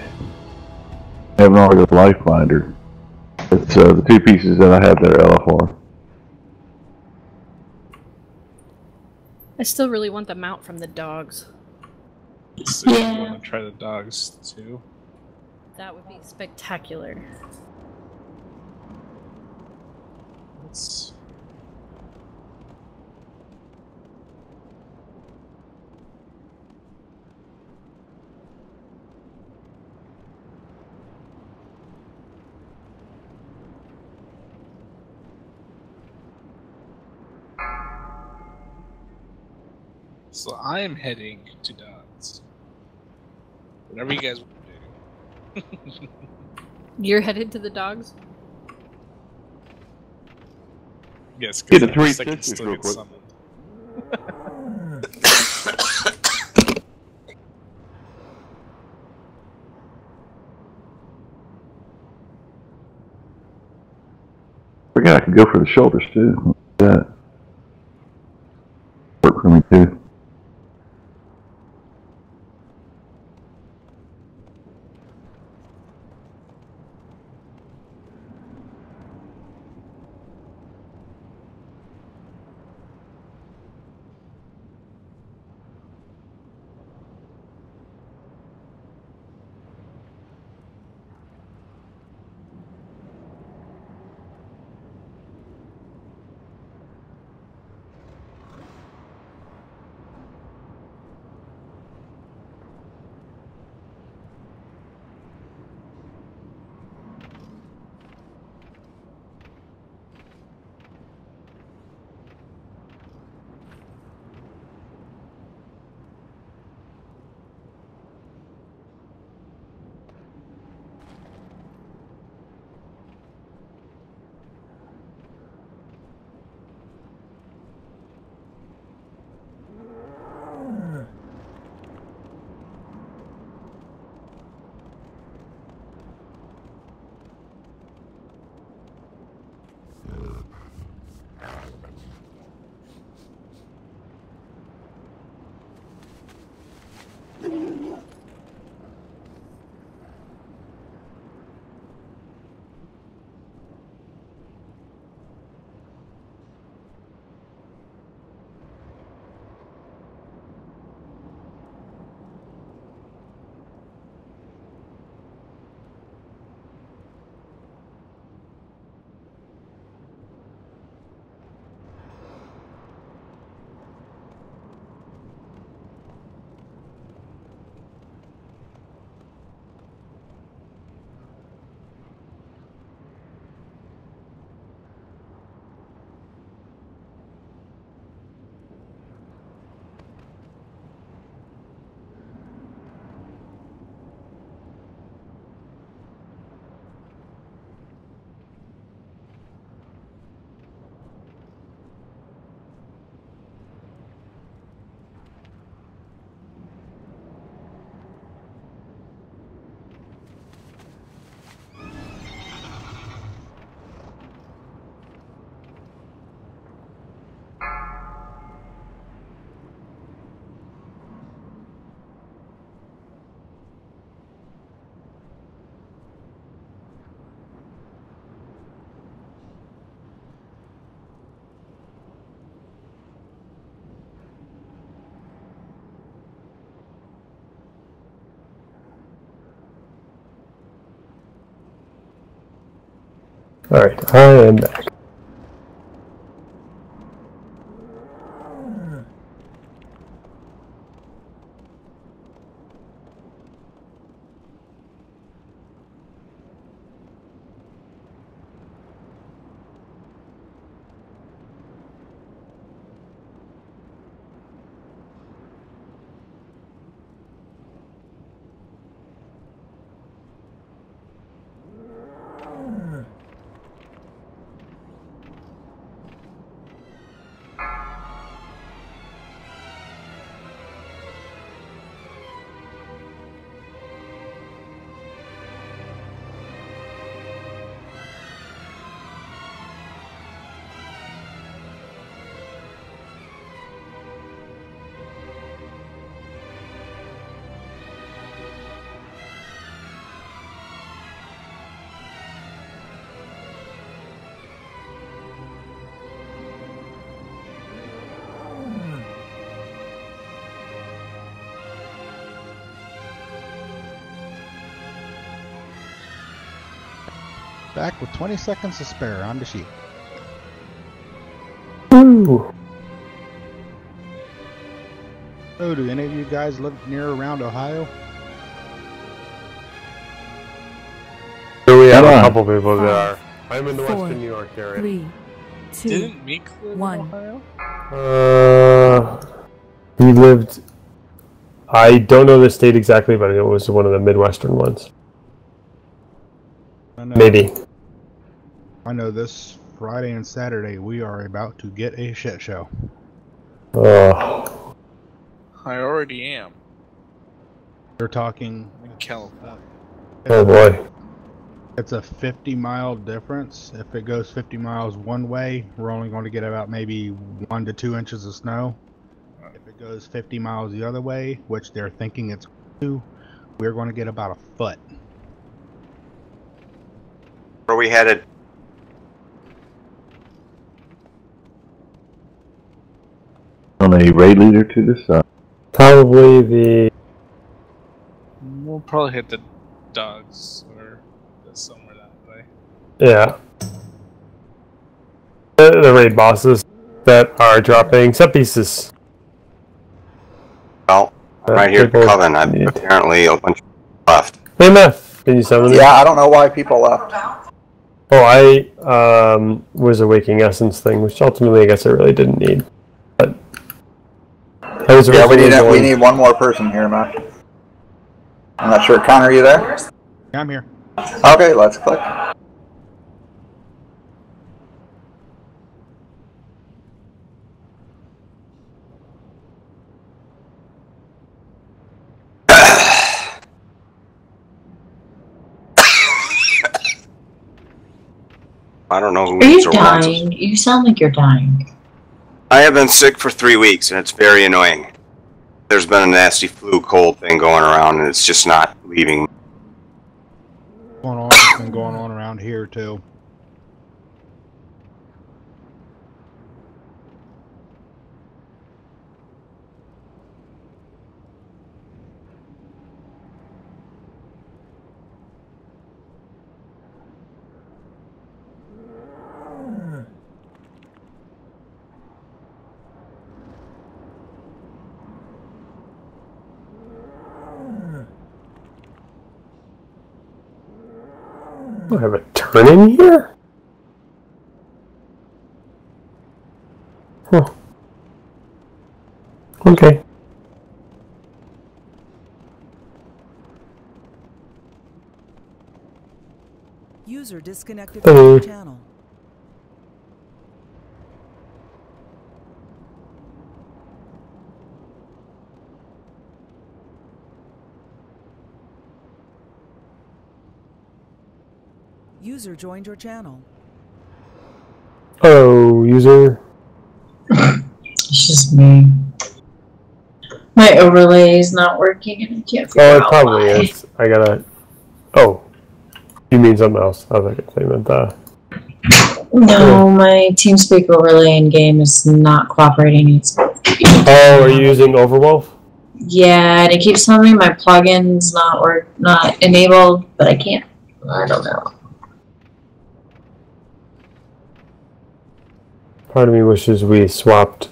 I have an Argus life binder. It's the two pieces that I have that are LFR. I still really want the mount from the dogs. So you want to try the dogs too? That would be spectacular. Let's... So I am heading to dogs. Whatever you guys want to do. You're headed to the dogs? Yes, Get because the three second sisters still real get quick. summoned. Forgot I could go for the shoulders too. That work for me too. Alright, I am back. Back with 20 seconds to spare on the sheet. Ooh. So, do any of you guys live near around Ohio? We have a couple people that are. I'm in the Western New York area. 3, 2, Didn't Meek live 1. in Ohio? He lived. I don't know the state exactly, but it was one of the Midwestern ones. Maybe. I know this Friday and Saturday we are about to get a shit show. Oh. I already am. They're talking in California. Oh boy. It's a 50-mile difference. If it goes 50 miles one way, we're only going to get about maybe 1 to 2 inches of snow. If it goes 50 miles the other way, which they're thinking it's 2, we're going to get about a foot. Where are we headed? On a raid leader to the side. Probably the. We'll probably hit the dogs or somewhere that way. Yeah. The raid bosses that are dropping set pieces. Well, I'm right here at the Coven. I've apparently a bunch left. Hey, Meth, can you summon me? Yeah, I don't know why people left. Oh, I was a Waking Essence thing, which ultimately I guess I really didn't need. But I was yeah, we need one more person here, Matt. I'm not sure. Connor, are you there? Yeah, I'm here. Okay, let's click. I don't know who Are you needs or wants us. dying? You sound like you're dying. I have been sick for 3 weeks, and it's very annoying. There's been a nasty flu cold thing going around, and it's just not leaving. It's been going on around here too. Do I have a turn in here? Huh. Okay. User disconnected Hello. from the channel. User joined your channel. Oh, user. It's just me. My overlay is not working and I can't figure Oh, it out probably why. is. I gotta. Oh. You mean something else? I was like, I meant No, my TeamSpeak overlay in game is not cooperating. It's Oh, are you using Overwolf? yeah, and it keeps telling me my plugin's not enabled, but I can't. I don't know. Part of me wishes we swapped.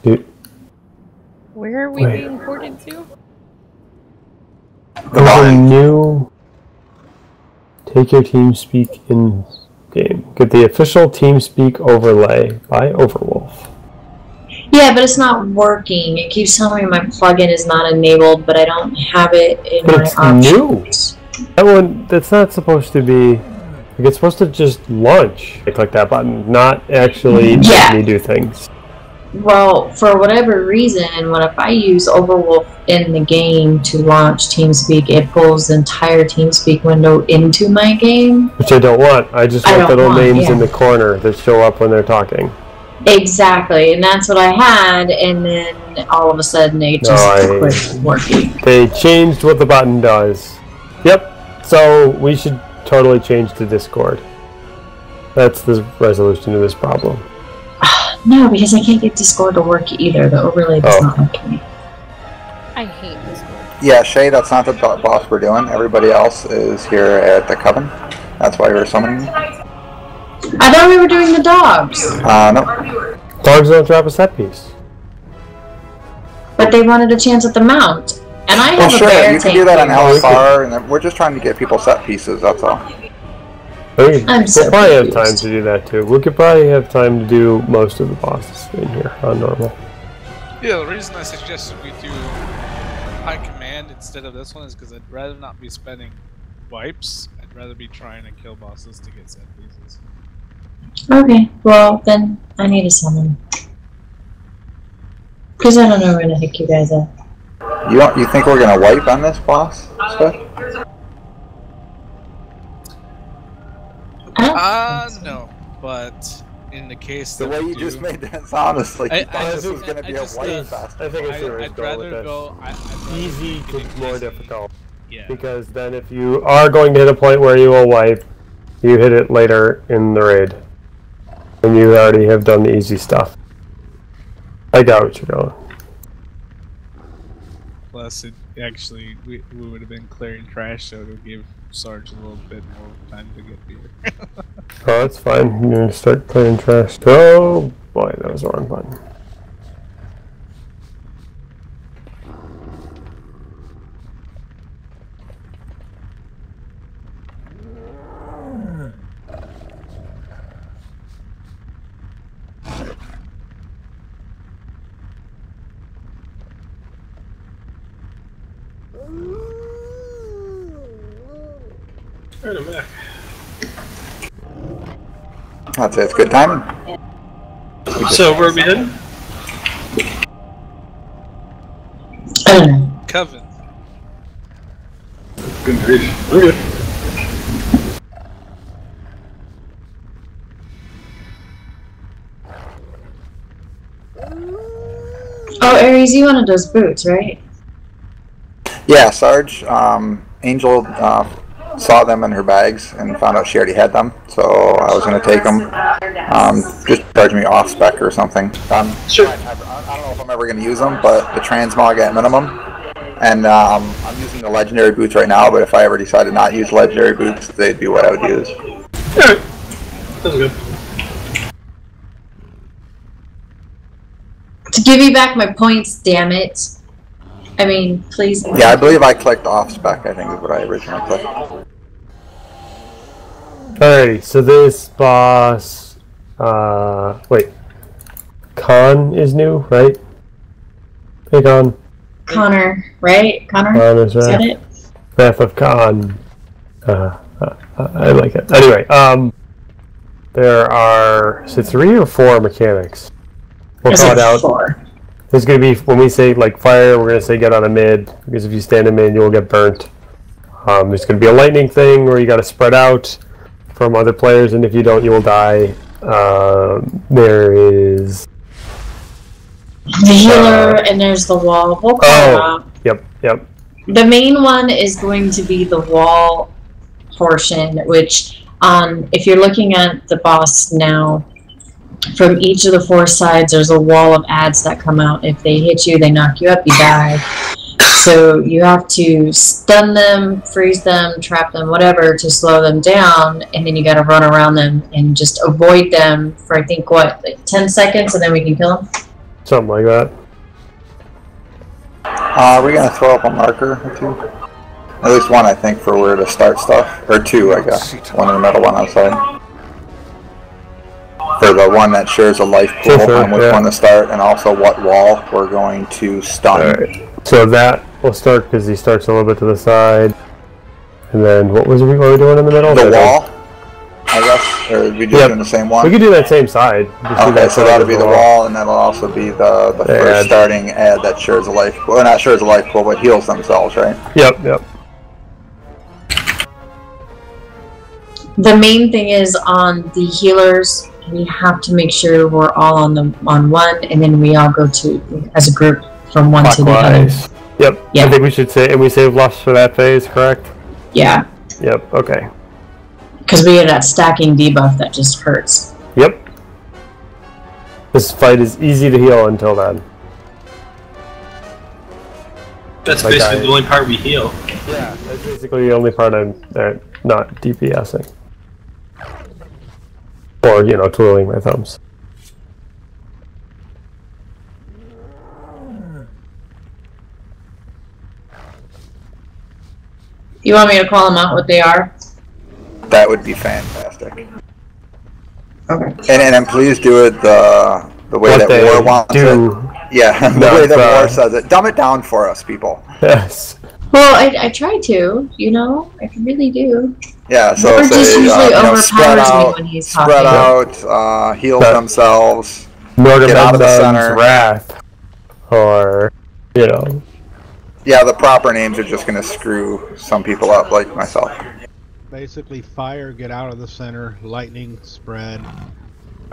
Where are we being ported to? There's a new. Take your TeamSpeak in game. Get the official TeamSpeak overlay by Overwolf. Yeah, but it's not working. It keeps telling me my plugin is not enabled, but I don't have it in my options. New. That one. That's not supposed to be. Like, it's supposed to just launch. I click that button, not actually make me do things. Well, for whatever reason, if I use Overwolf in the game to launch TeamSpeak, it pulls the entire TeamSpeak window into my game. Which I don't want. I just want the little names in the corner that show up when they're talking. Exactly, and that's what I had, and then all of a sudden it just quit working. They changed what the button does. Yep, so we should totally change to Discord. That's the resolution to this problem. No, because I can't get Discord to work either. The overlay does not like me. I hate Discord. Yeah, Shay, that's not the boss we're doing. Everybody else is here at the Coven. That's why we're summoning. I thought we were doing the dogs. No. Dogs don't drop a set piece. But they wanted a chance at the mount. And I have a bear you can do that on LSR, and we're just trying to get people set pieces, that's all. We'll probably have time to do that too. We could probably have time to do most of the bosses in here on normal. Yeah, the reason I suggested we do high command instead of this one is because I'd rather not be spending wipes. I'd rather be trying to kill bosses to get set pieces. Okay, well then I need a summon. Because I don't know where to pick you guys up. You think we're gonna wipe on this boss stuff? No, but in the case that the way you just made that sound is like this is gonna be a wipe fest. I think I'd rather go easy to more difficult. Yeah. Because then if you are going to hit a point where you will wipe, you hit it later in the raid. And you already have done the easy stuff. I got what you're going. Plus, it actually, we would have been clearing trash, so it would give Sarge a little bit more time to get beer. Oh, that's fine. You're going to start clearing trash. Oh, boy, that was the wrong button. Right, I'm back. I'd say it's good timing. So where are we heading? Coven. Good grief. We're good. Oh, Ares, you wanted those boots, right? Yeah, Sarge, Angel saw them in her bags and found out she already had them, so I was going to take them. Just charge me off spec or something. Sure. I don't know if I'm ever going to use them, but the transmog at minimum. And I'm using the legendary boots right now, but if I ever decided not to use legendary boots, they'd be what I would use. Alright. That's good. To give you back my points, damn it. I mean, please. Yeah, I believe I clicked off spec, I think is what I originally clicked. Alrighty, so this boss, wait, Khan is new, right? Hey, Khan. Connor, right? Connor? Khan is right. Is that it? Wrath of Khan. I like it. Anyway, there are, is it 3 or 4 mechanics? We'll call it out. 4. There's going to be, when we say like fire, we're going to say get on a mid, because if you stand in mid, you will get burnt. There's going to be a lightning thing where you got to spread out from other players, and if you don't, you will die. There is the healer, and there's the wall. We'll call it out. Yep. The main one is going to be the wall portion, which, if you're looking at the boss now, from each of the 4 sides, there's a wall of ads that come out. If they hit you, they knock you up, you die. So you have to stun them, freeze them, trap them, whatever, to slow them down, and then you got to run around them and just avoid them for, I think, what, like 10 seconds, and then we can kill them? Something like that. We're going to throw up a marker or two. At least one, I think, for where to start stuff. Or two, I guess. One in the middle, one outside. For the one that shares a life pool on which one to start, and also what wall we're going to stun. Alright. So that will start because he starts a little bit to the side. And then what was we doing in the middle? The wall, I guess? Or are we just doing the same one? We could do that same side. Okay, so that'll be the wall, and that'll also be the first starting ad that shares a life pool. Well, not shares a life pool, but heals themselves, right? Yep, yep. The main thing is on the healers, we have to make sure we're all on one, and then we all go to, as a group, from one to the other. Yep. Yeah. I think we should say, and we save lust for that phase, correct? Yeah. Yep. Okay. Because we had that stacking debuff that just hurts. Yep. This fight is easy to heal until then. That's basically the only part we heal. Yeah, that's basically the only part I'm not DPSing. Or, you know, twirling my thumbs. You want me to call them out what they are? That would be fantastic. Okay. And then please do it the way what that War wants it. Yeah, the way that War says it. Dumb it down for us, people. Yes. Well, I try to, you know, I really do. Yeah, so Or say, just usually spread overpowers out, me when he's spread talking. out, heal themselves, Morgan get out of the center. Wrath, or, you know. Yeah, the proper names are just going to screw some people up, like myself. Basically, fire, get out of the center, lightning, spread.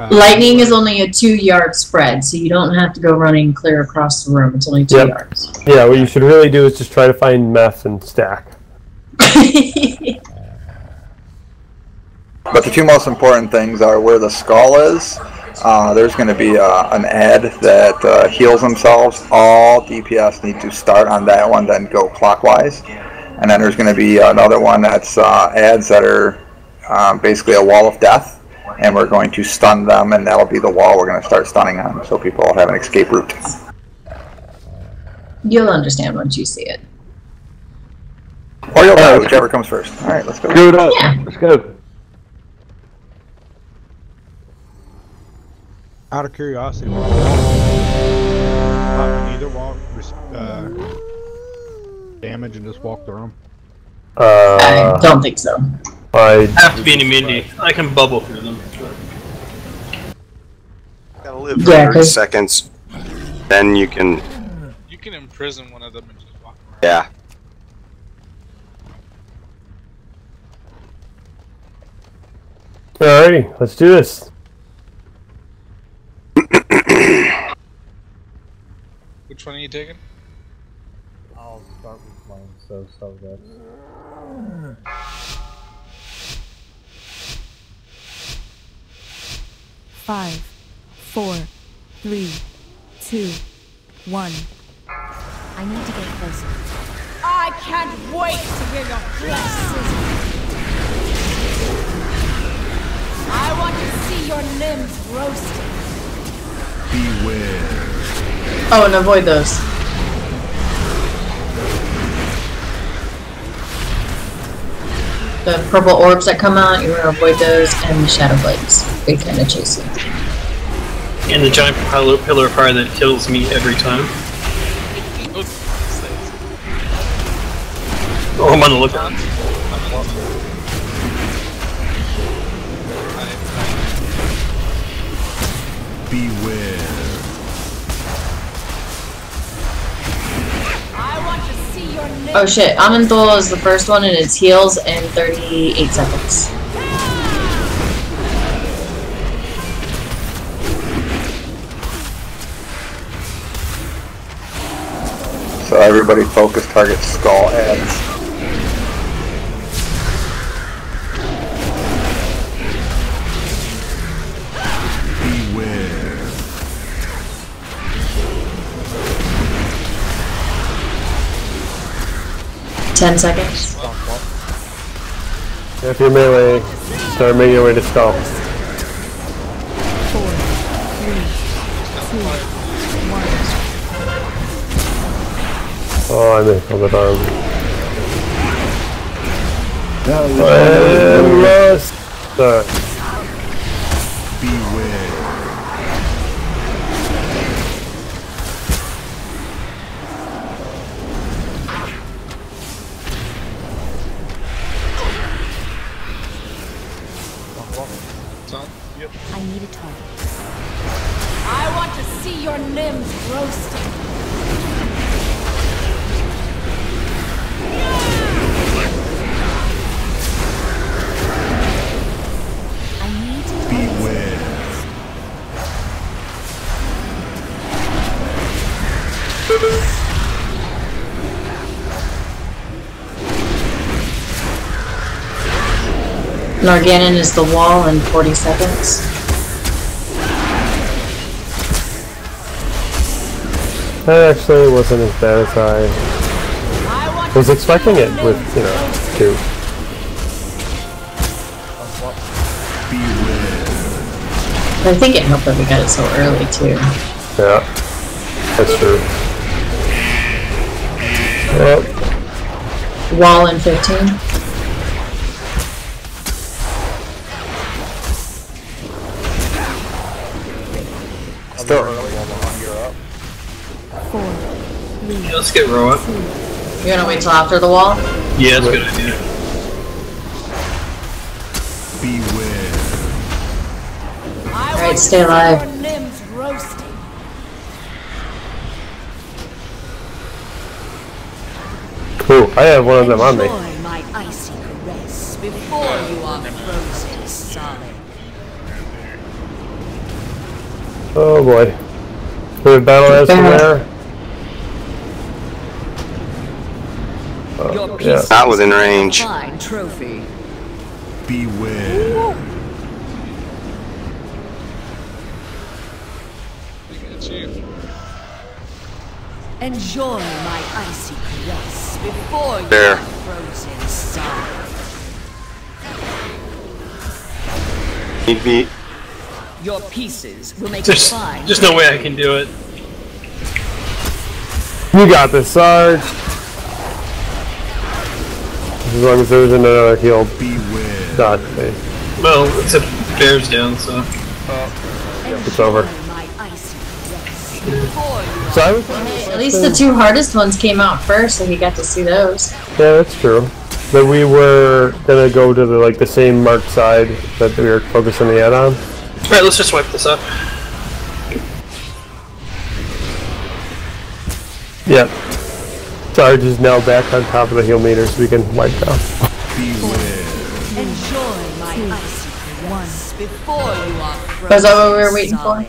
Lightning is only a 2-yard spread, so you don't have to go running clear across the room. It's only 2 yards. Yeah, what you should really do is just try to find meth and stack. But the two most important things are where the skull is. There's going to be an ad that heals themselves. All DPS need to start on that one, then go clockwise. And then there's going to be another one that's ads that are basically a wall of death. And we're going to stun them, and that'll be the wall we're going to start stunning on, so people will have an escape route. You'll understand once you see it. Or you'll die, whichever comes first. Alright, let's go. Screw it up. Yeah. Let's go. Out of curiosity, either walk damage and just walk through them. I don't think so. I have to be an immunity. I can bubble through them. Gotta live for 30 seconds. Then you can. You can imprison one of them and just walk around. Yeah. Alrighty, let's do this. Which one are you taking? I'll start with mine, so that's... 5, 4, 3, 2, 1. I need to get closer. I can't wait to hear your flesh sizzle. I want to see your limbs roasted. Beware. Oh, and avoid those. The purple orbs that come out, you want to avoid those, and the shadow blades. They kind of chase you. And the giant pillar of fire that kills me every time. Oh, I'm on the lookout. Beware. I want to see your limbs. Oh shit, Amenthol is the first one, and it's heals in 38 seconds. So everybody focus target skull ads. Beware. 10 seconds. If you're melee, start making your way to skull. 4, 3, 2, 1. Oh, I missed on the arm. Beware. I need a target. I want to see your limbs roasting. I need to beware. Narganon is the wall in 40 seconds. That actually wasn't as bad as I was expecting it with, you know, 2. I think it helped that we got it so early too. Yeah, that's true. Yep. Wall in 15. Still early on you're up. 4, 3. Yeah, let's get row up. You're gonna wait till after the wall? Yeah, that's a good idea. Beware. Alright, stay alive. Your limbs roasting. Ooh, I have one of them on me. Enjoy my icy caress before you are frozen solid. Oh boy. We have battle as from there. Your Yeah. Not within range. Fine trophy. Beware. Enjoy my icy caress before you There. are frozen solid. Need be. Your pieces will make There's a fine. just no way I can do it. You got this, Sarge. As long as there isn't another heal dodge phase. Well, except bear's down, so. It's over. My icy caress before you are So I was At least the 2 hardest ones came out first, so he got to see those. Yeah, that's true. But we were gonna go to the same marked side that we were focusing the ad on. Alright, let's just wipe this up. Yep. Sarge is now back on top of the heal meter so we can wipe down. enjoy my icy caress before you are frozen. Was that what we were waiting for?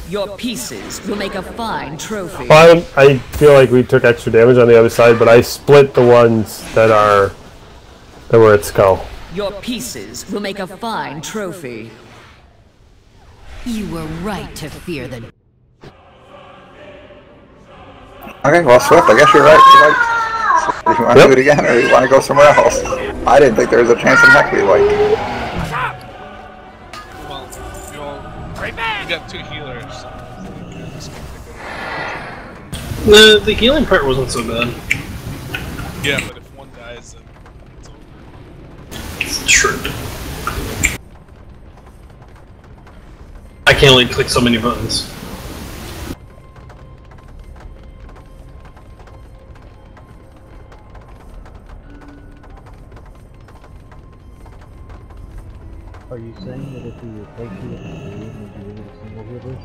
Your pieces will make a fine trophy. Well, I feel like we took extra damage on the other side, but I split the ones that were at skull. Your pieces will make a fine trophy. You were right to fear the. Okay, well, Swift, I guess you're right. If you want to do it again, or you want to go somewhere else. I didn't think there was a chance in heck we like. Well, you got 2 healers. So The healing part wasn't so bad. yeah, but if one dies, then it's over. It's true. I can only click so many buttons. Are you saying that if we replace you with a green, we'd be able to single heal this?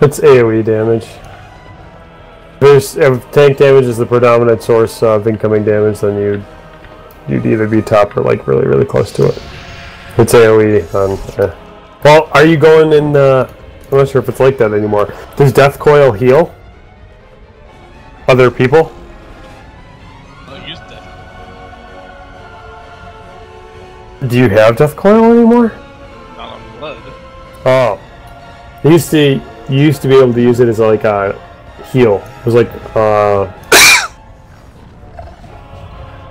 It's AoE damage. If tank damage is the predominant source of incoming damage, then you'd either be top or like really, really close to it. It's AoE on. Well, are you going in? I'm not sure if it's like that anymore. Does Death Coil heal other people? Do you have Death Coil anymore? Not on blood. Oh. You used to be able to use it as like a heal. It was like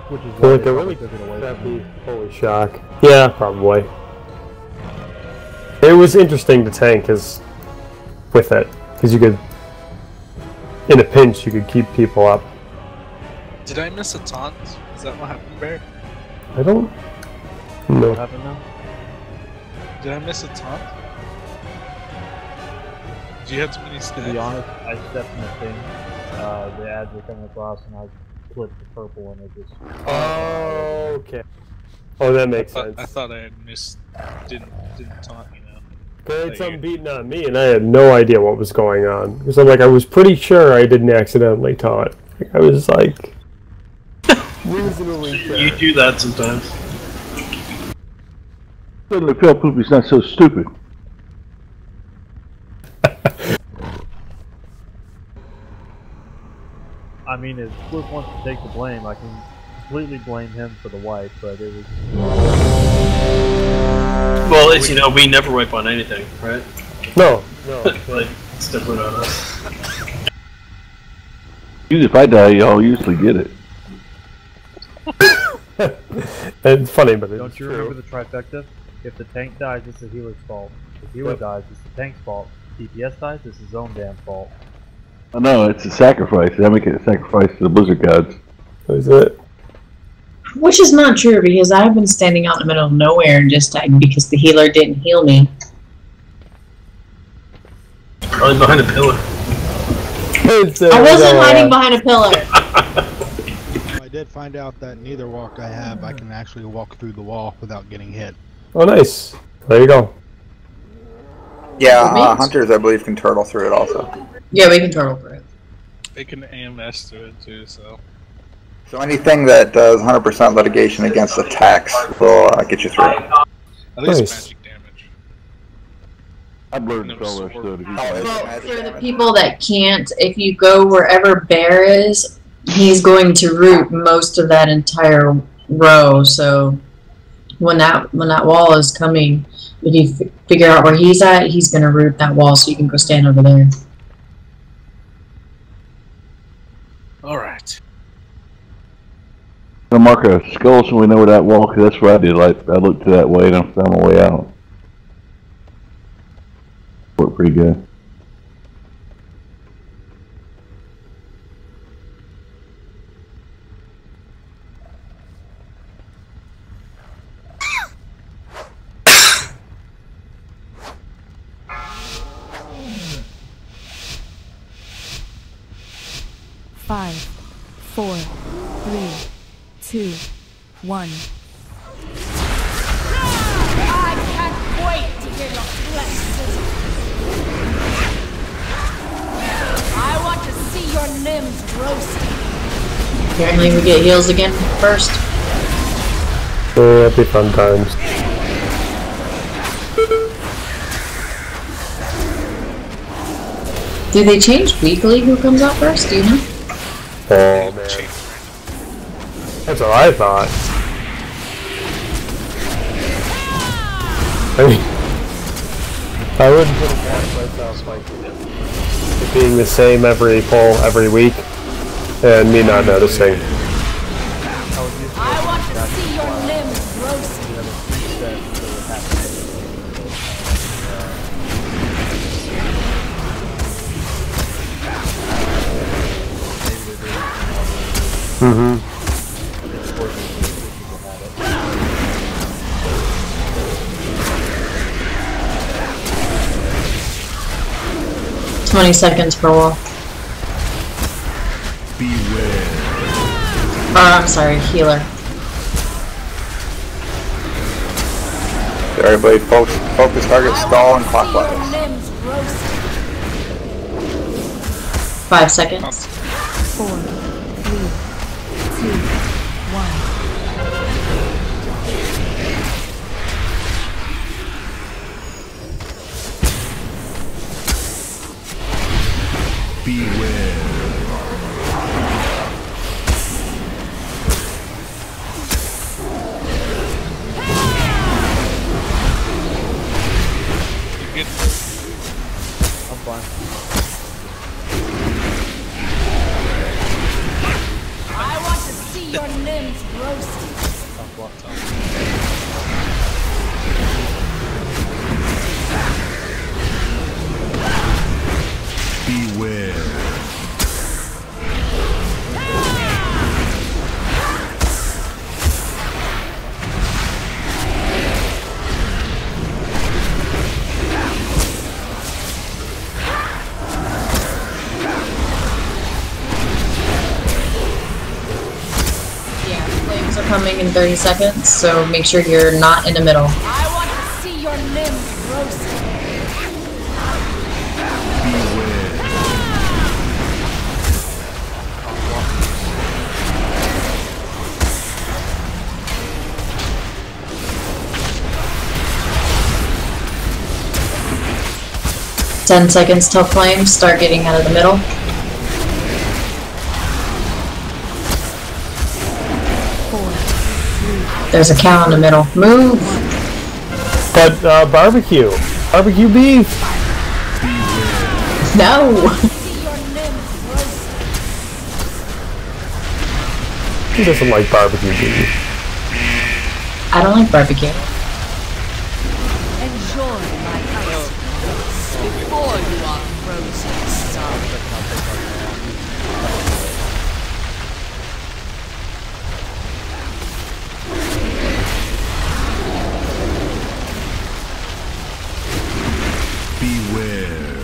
Which is why like they a really took it away from crappy me. holy shock. Yeah, probably. It was interesting to tank with it, because you could, in a pinch, you could keep people up. Did I miss a taunt? Is that what happened, Bear? I don't know. What happened now? Did I miss a taunt? Do you have too many To stacks? be honest, I stepped in the thing. The ads were coming across, and I clicked the purple, and it just. Oh, okay. Oh, that makes sense. I thought I had missed. Didn't taunt, you know. They had something beating on me, and I had no idea what was going on. Because I'm like, I was pretty sure I didn't accidentally taunt. I was like, reasonably sure. You do that sometimes. Suddenly felt Poopy's not so stupid. I mean, if Flip wants to take the blame, I can completely blame him for the wipe, but it was. Well, as you know, we never wipe on anything, right? No. Like, it's definitely not us. Usually if I die, y'all usually get it. It's funny, but it's Don't you true. remember the trifecta? If the tank dies, it's the healer's fault. If the healer dies, it's the tank's fault. If DPS dies, it's his own damn fault. Oh no, it's a sacrifice. I make it a sacrifice to the Blizzard gods. Is it? Which is not true, because I've been standing out in the middle of nowhere and just died because the healer didn't heal me. Probably behind a pillar. I wasn't hiding behind a pillar. I did find out that neither walk I have, I can actually walk through the wall without getting hit. Oh, nice. There you go. Yeah, hunters, I believe, can turtle through it also. Yeah, we can turtle through it. They can AMS through it too, so. So anything that does 100% litigation against attacks will get you through it. At least Nice. magic damage. I'd learn to spell that stuff. Well, for the people that can't, if you go wherever Bear is, he's going to root most of that entire row. So when that wall is coming, if you figure out where he's at, he's going to root that wall, so you can go stand over there. All right. I'm gonna mark a skull so we know where that wall, because that's what I did. Like, I looked to that way and I found my way out. Worked pretty good. Five, 4, 3, 2, 1. I can't wait to hear your flesh sizzle. I want to see your limbs roasted. Apparently we get heals again first. That'd be fun times. Do they change weekly who comes out first? Do you know? Oh man. That's what I thought. I mean, I wouldn't put it past myself like it being the same every pull every week and me not noticing. I want to see your limbs roasted. Mm-hmm. 20 seconds per wall. Beware. I'm sorry, healer. Everybody focus target skull and clockwise. 5 seconds. 4, 3, 2, 1. Beware. your limbs roasted. Beware. Yeah, flames are coming in 30 seconds, so make sure you're not in the middle. I want to see your limbs roasted. 10 seconds till flames start getting out of the middle. There's a cow in the middle. Move! But barbecue beef. No! Who doesn't like barbecue beef? I don't like barbecue. Enjoy my ice before you are frozen solid. Beware.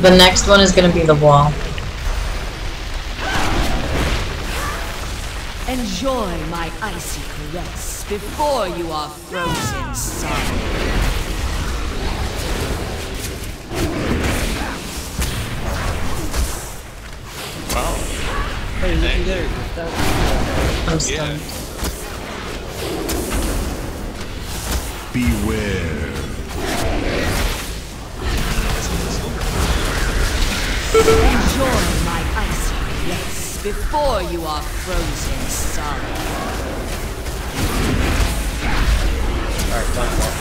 The next one is gonna be the wall. Enjoy my icy caress before you are frozen solid. Wow. Hey, looky there. I'm stunned. Beware. Enjoy my icy caress before you are frozen solid. Alright, time off.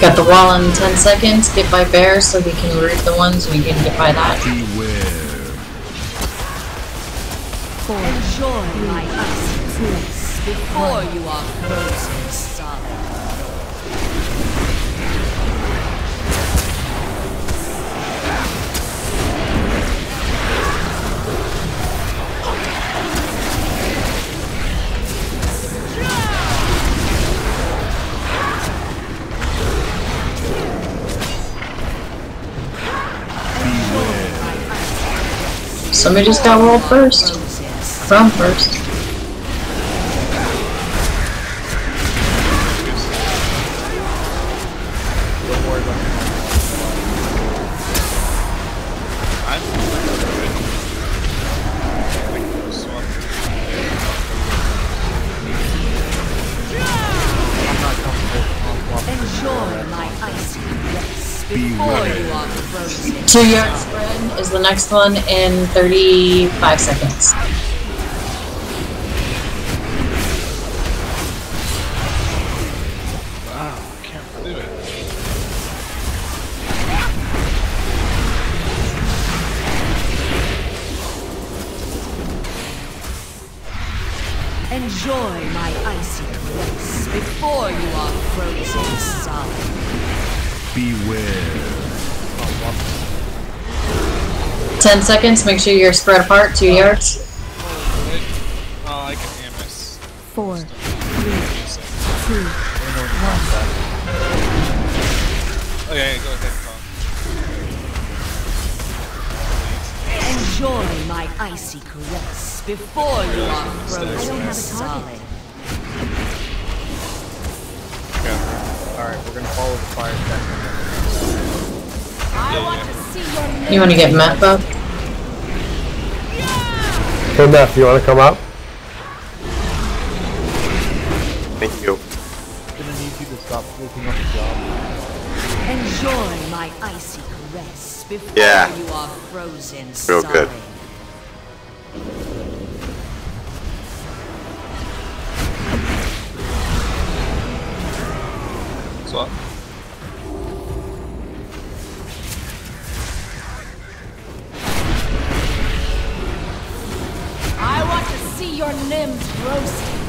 Got the wall in 10 seconds. Get by bears so we can root the ones we can get by that. Beware. Enjoy my icy caress before you are frozen solid. Somebody just got rolled first. From first. Don't worry about it. Enjoy my icy caress before you are frozen. 2-yard spread is the next one in 35 seconds. Wow, I can't believe it. Enjoy my icy caress before you are frozen solid. Beware. 10 seconds, make sure you're spread apart, 2 yards. Oh, I can MS. 4, 3, 2, 1. Okay, go ahead, Tom. Enjoy my icy caress before you are frozen solid. Alright, we're gonna follow the fire technique. I want to see your limbs. You want to get Matt, Bob? Hey, Meth, you want to come up? Thank you. I'm gonna need you to stop looking up the job. Enjoy my icy caress before Yeah. you are frozen Real solid. good. So, your limbs roasting.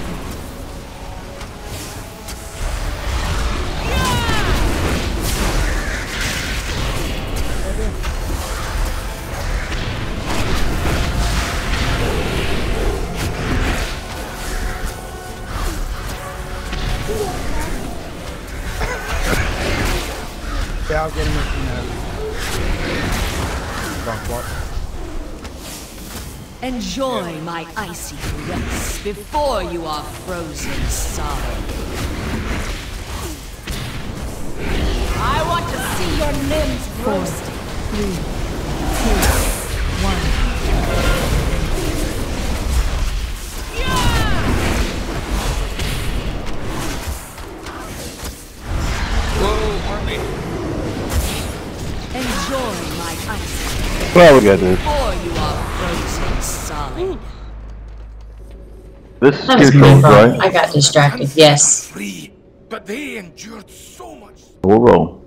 Yeah, I'll get him in that. Enjoy my icy caress before you are frozen solid. I want to see your limbs roasting. 3, 2, 1. Whoa, army. Enjoy my icy Well, we got this. before you are frozen solid. This That was is my controls, fault. right? I got distracted. Yes. Free, but they endured so much. We'll roll.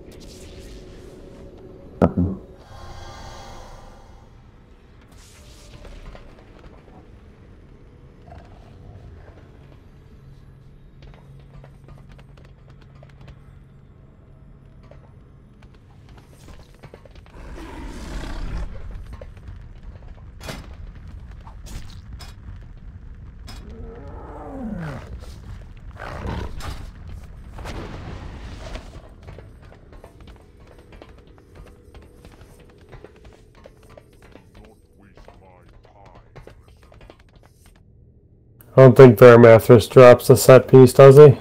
Nothing. I don't think Veramathras drops a set piece, does he?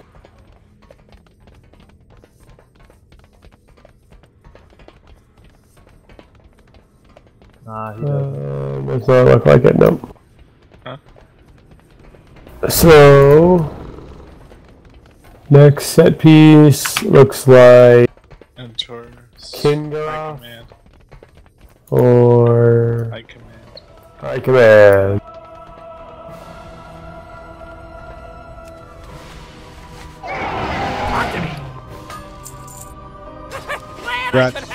Nah, he doesn't. Does not look like it, no. Huh? So, next set piece looks like Antorus. Kinga High command. or High command. High Command. Congrats.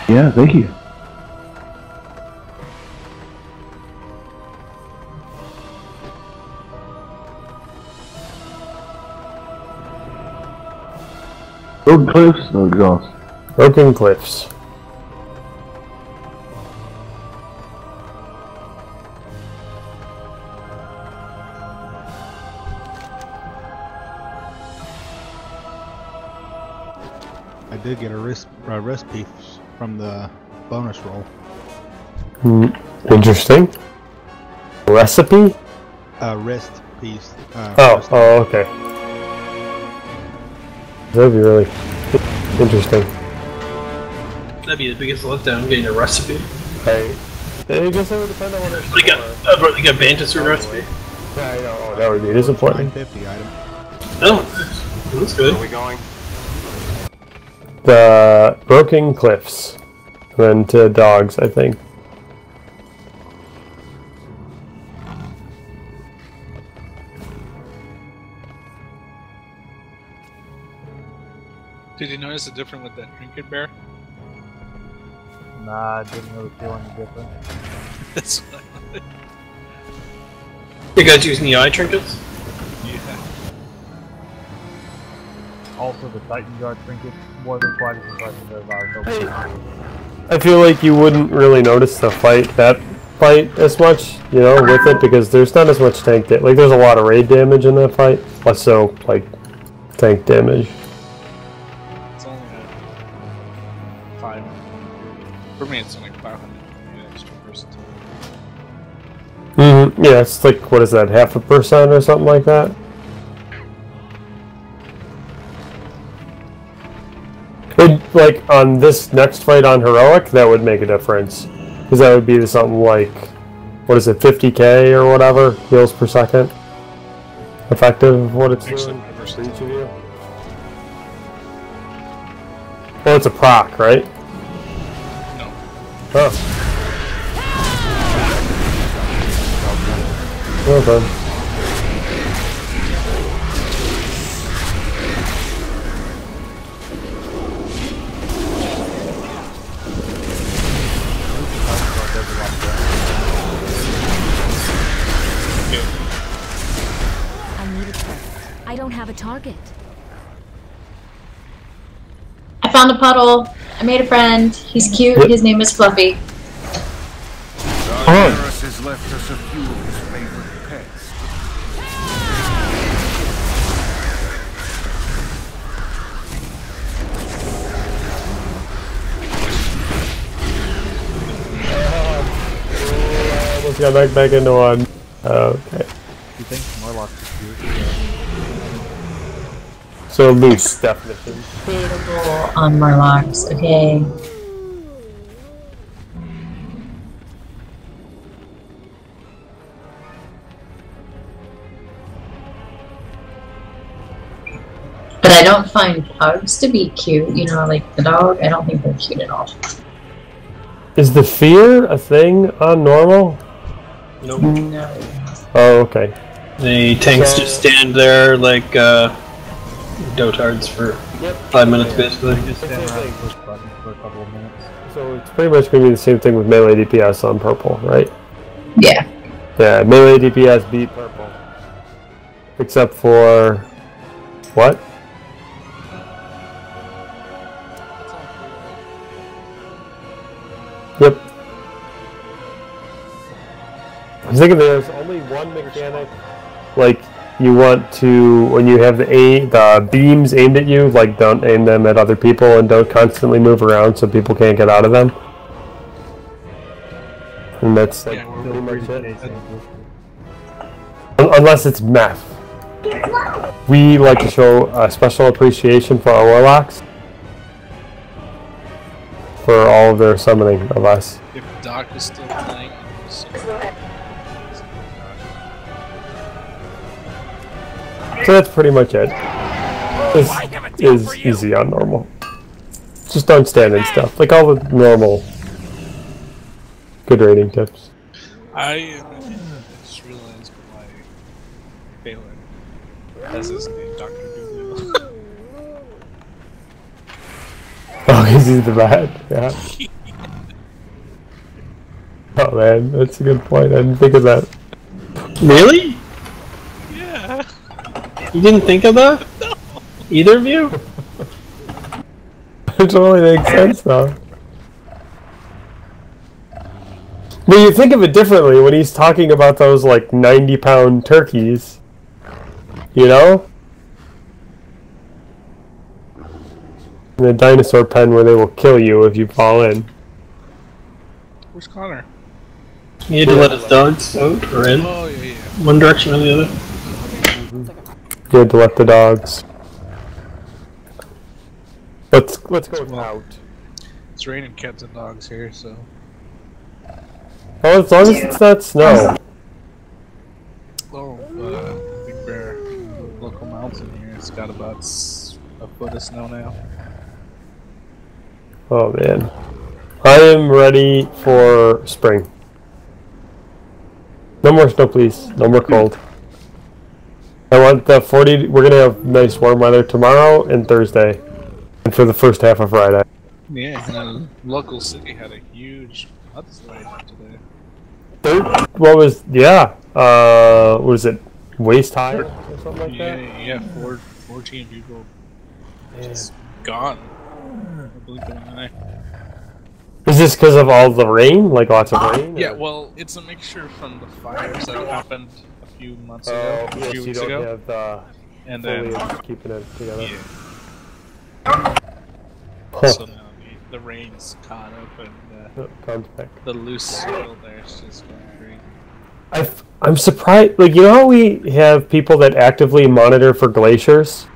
Yeah, thank you. Broken cliffs, no exhaust. Broken Cliffs. I did get a recipe from the bonus roll. Interesting. Recipe? A wrist piece. Oh, okay. That'd be really interesting. That'd be the biggest letdown, getting a recipe. I guess that would depend on what it's Like a Bantasur recipe. Yeah, I know. Oh, that would be disappointing. 950 item. Oh, that's good. Where are we going? The Broken Cliffs. And then to dogs, I think. Did you notice the difference with that trinket bear? Nah, I didn't really feel any different. That's what I wanted. You guys using the eye trinkets? Yeah. Also, the Titan Guard trinket wasn't quite as impressive as I was hoping. I feel like you wouldn't really notice that fight as much, you know, with it, because there's not as much tank damage. Like, there's a lot of raid damage in that fight, less so, like, tank damage. It's only 5. For me, it's only 500 extra versatility. Yeah, it's like, what is that, 0.5% or something like that? Like, on this next fight on Heroic, that would make a difference. Because that would be something like, what is it, 50k or whatever, heals per second? Effective of what it's doing for each of you? Well, it's a proc, right? No. Oh. Well done. found a puddle. I made a friend. He's cute. His name is Fluffy. Antorus has left us a few of his favorite pets. Almost got back into one. Okay. You think Morlocks is cute? So loose definition. Debatable on Murlocs. Okay. But I don't find pugs to be cute. You know, like the dog. I don't think they're cute at all. Is the fear a thing on normal? Nope. No. Oh, okay. The tanks just stand there like dotards for 5 minutes, basically. Just stand around and push buttons for a couple of minutes. So it's pretty much going to be the same thing with melee DPS on purple, right? Yeah. Yeah, melee DPS beat purple. Except for... what? Yep. I was thinking there's only one mechanic, like, you want to, when you have the beams aimed at you, like, don't aim them at other people and don't constantly move around so people can't get out of them. And that's like, pretty much it. Unless it's meth. We like to show a special appreciation for our warlocks. For all of their summoning of us. If Doc is still playing, So that's pretty much it. This is easy on normal. Just don't stand in stuff. Like all the normal good rating tips. I just realized why Balin has his name Dr. Doolittle. Oh, because he's the bad. Yeah. Oh man, that's a good point. I didn't think of that. Really? Yeah. You didn't think of that? No. Either of you? It totally makes sense though. But you think of it differently when he's talking about those like 90-pound turkeys. You know? In a dinosaur pen where they will kill you if you fall in. Where's Connor? He had to let his dogs out or in. Oh, yeah. One direction or the other. You had to let the dogs. Let's go out. It's raining cats and dogs here, so. Oh, as long as it's not snow. Oh, Big Bear, local mountain here. It's got about a foot of snow now. Oh man. I am ready for spring. No more snow, please. No more cold. I want the 40... We're going to have nice warm weather tomorrow and Thursday. And for the first half of Friday. Yeah, and the local city had a huge mudslide today. What was... Yeah. What was it? Waist high or something like that? Yeah, 14 people just gone. Blink of an eye. Is this because of all the rain? Like lots of rain? Yeah, well, it's a mixture from the fires that happened a few months ago, a few weeks ago. Have the and then keeping it together. Yeah. So now the rain's caught up and the loose soil there is just going green. I'm surprised. Like, you know how we have people that actively monitor for glaciers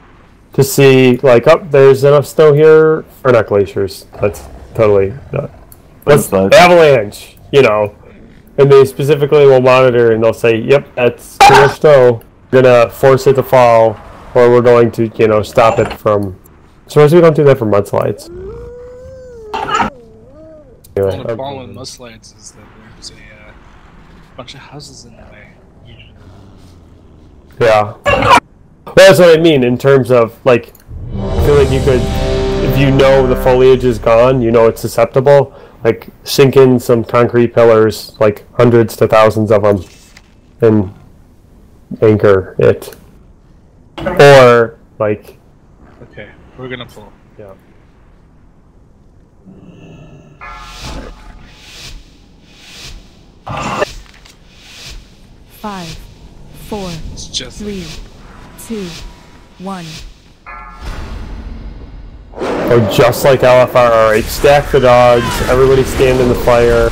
to see, like, oh, there's enough snow here, or not glaciers. That's totally not. That's avalanche, you know. And they specifically will monitor and they'll say, yep, that's too much snow. We're gonna force it to fall, or we're going to, you know, stop it from. Suppose we don't do that for mudslides. Anyway, the problem with mudslides is that there's a bunch of houses in the way, usually. Yeah. Well, that's what I mean in terms of, like, I feel like you could, if you know the foliage is gone, you know it's susceptible, like, sink in some concrete pillars, like hundreds to thousands of them, and anchor it. Or, like... Okay, we're gonna pull. Yeah. Five, four, just 3, 2, 1. Oh, just like LFR. Alright, stack the dogs. Everybody stand in the fire.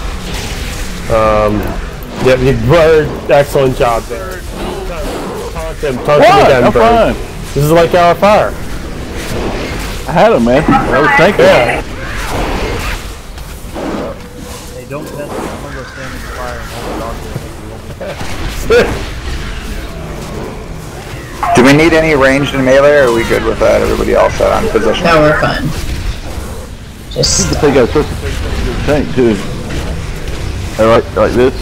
Yeah, Bird, excellent job there. Taunt him again, Bird. This is like LFR. I had him, man. I was thinking. Yeah. Hey, don't test it. I'm gonna go stand in the fire and hold the dog there. Do we need any ranged and melee, or are we good with that? Everybody else set on position? No, we're fine. Just. I think I was supposed to take the tank too. I like this.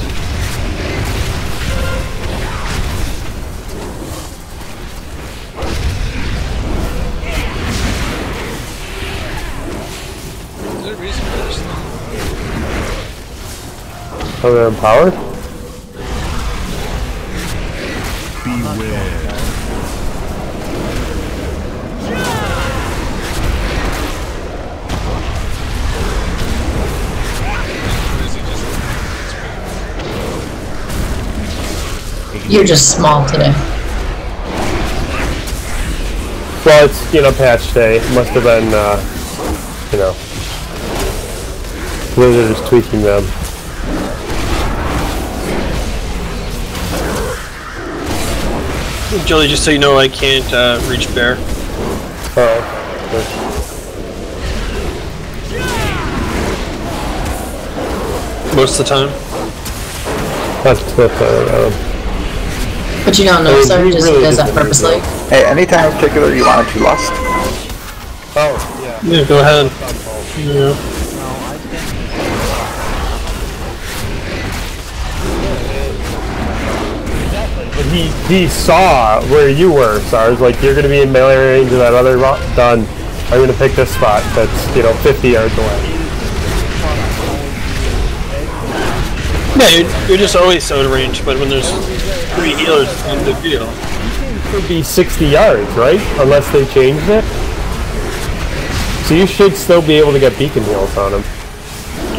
Is there a reason for this? Oh, they're empowered? Beware. You're just small today. Well, it's, you know, patch day. It must have been, you know, Blizzard is tweaking them. Jolly, just so you know, I can't reach bear. Oh. Most of the time. But you don't know, so he just does that purposely. Hey, anytime in particular you wanted to lust? Oh, yeah. Yeah, go ahead. Yeah. But he saw where you were, so I was like, you're going to be in melee range of that other rock. Done. I'm going to pick this spot that's, you know, 50 yards away. Yeah, you're just always out of range, but when there's 3 healers, it's not a big deal. It could be 60 yards, right? Unless they changed it. So you should still be able to get beacon heals on him.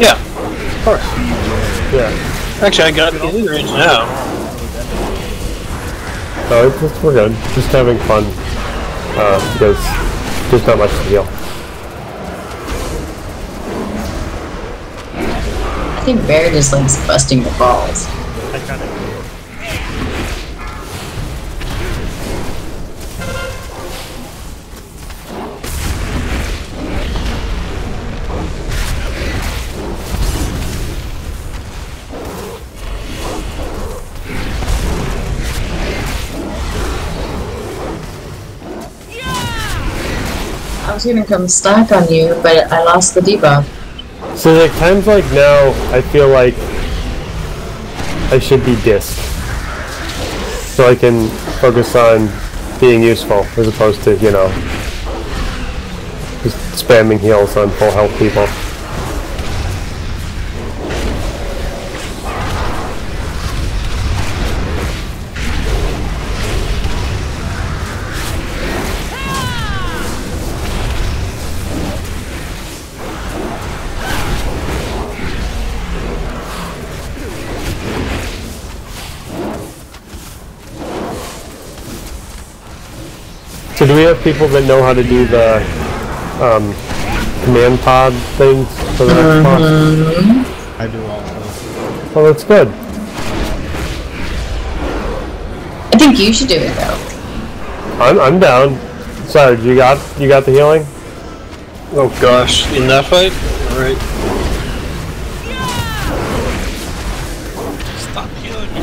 Yeah, of course. Yeah. Actually, I got healing range now. Oh, we're good. Just having fun. Because there's not much to heal. I think Bear just likes busting the balls. I kind of. I was gonna come stack on you, but I lost the debuff. So like times like now, I feel like I should be disc, so I can focus on being useful as opposed to, you know, just spamming heals on full health people. So do we have people that know how to do the command pod things for the next boss? I do also. Well, that's good. I think you should do it though. I'm down. Sorry, you got the healing? Oh gosh, in that fight? Alright. Stop healing me.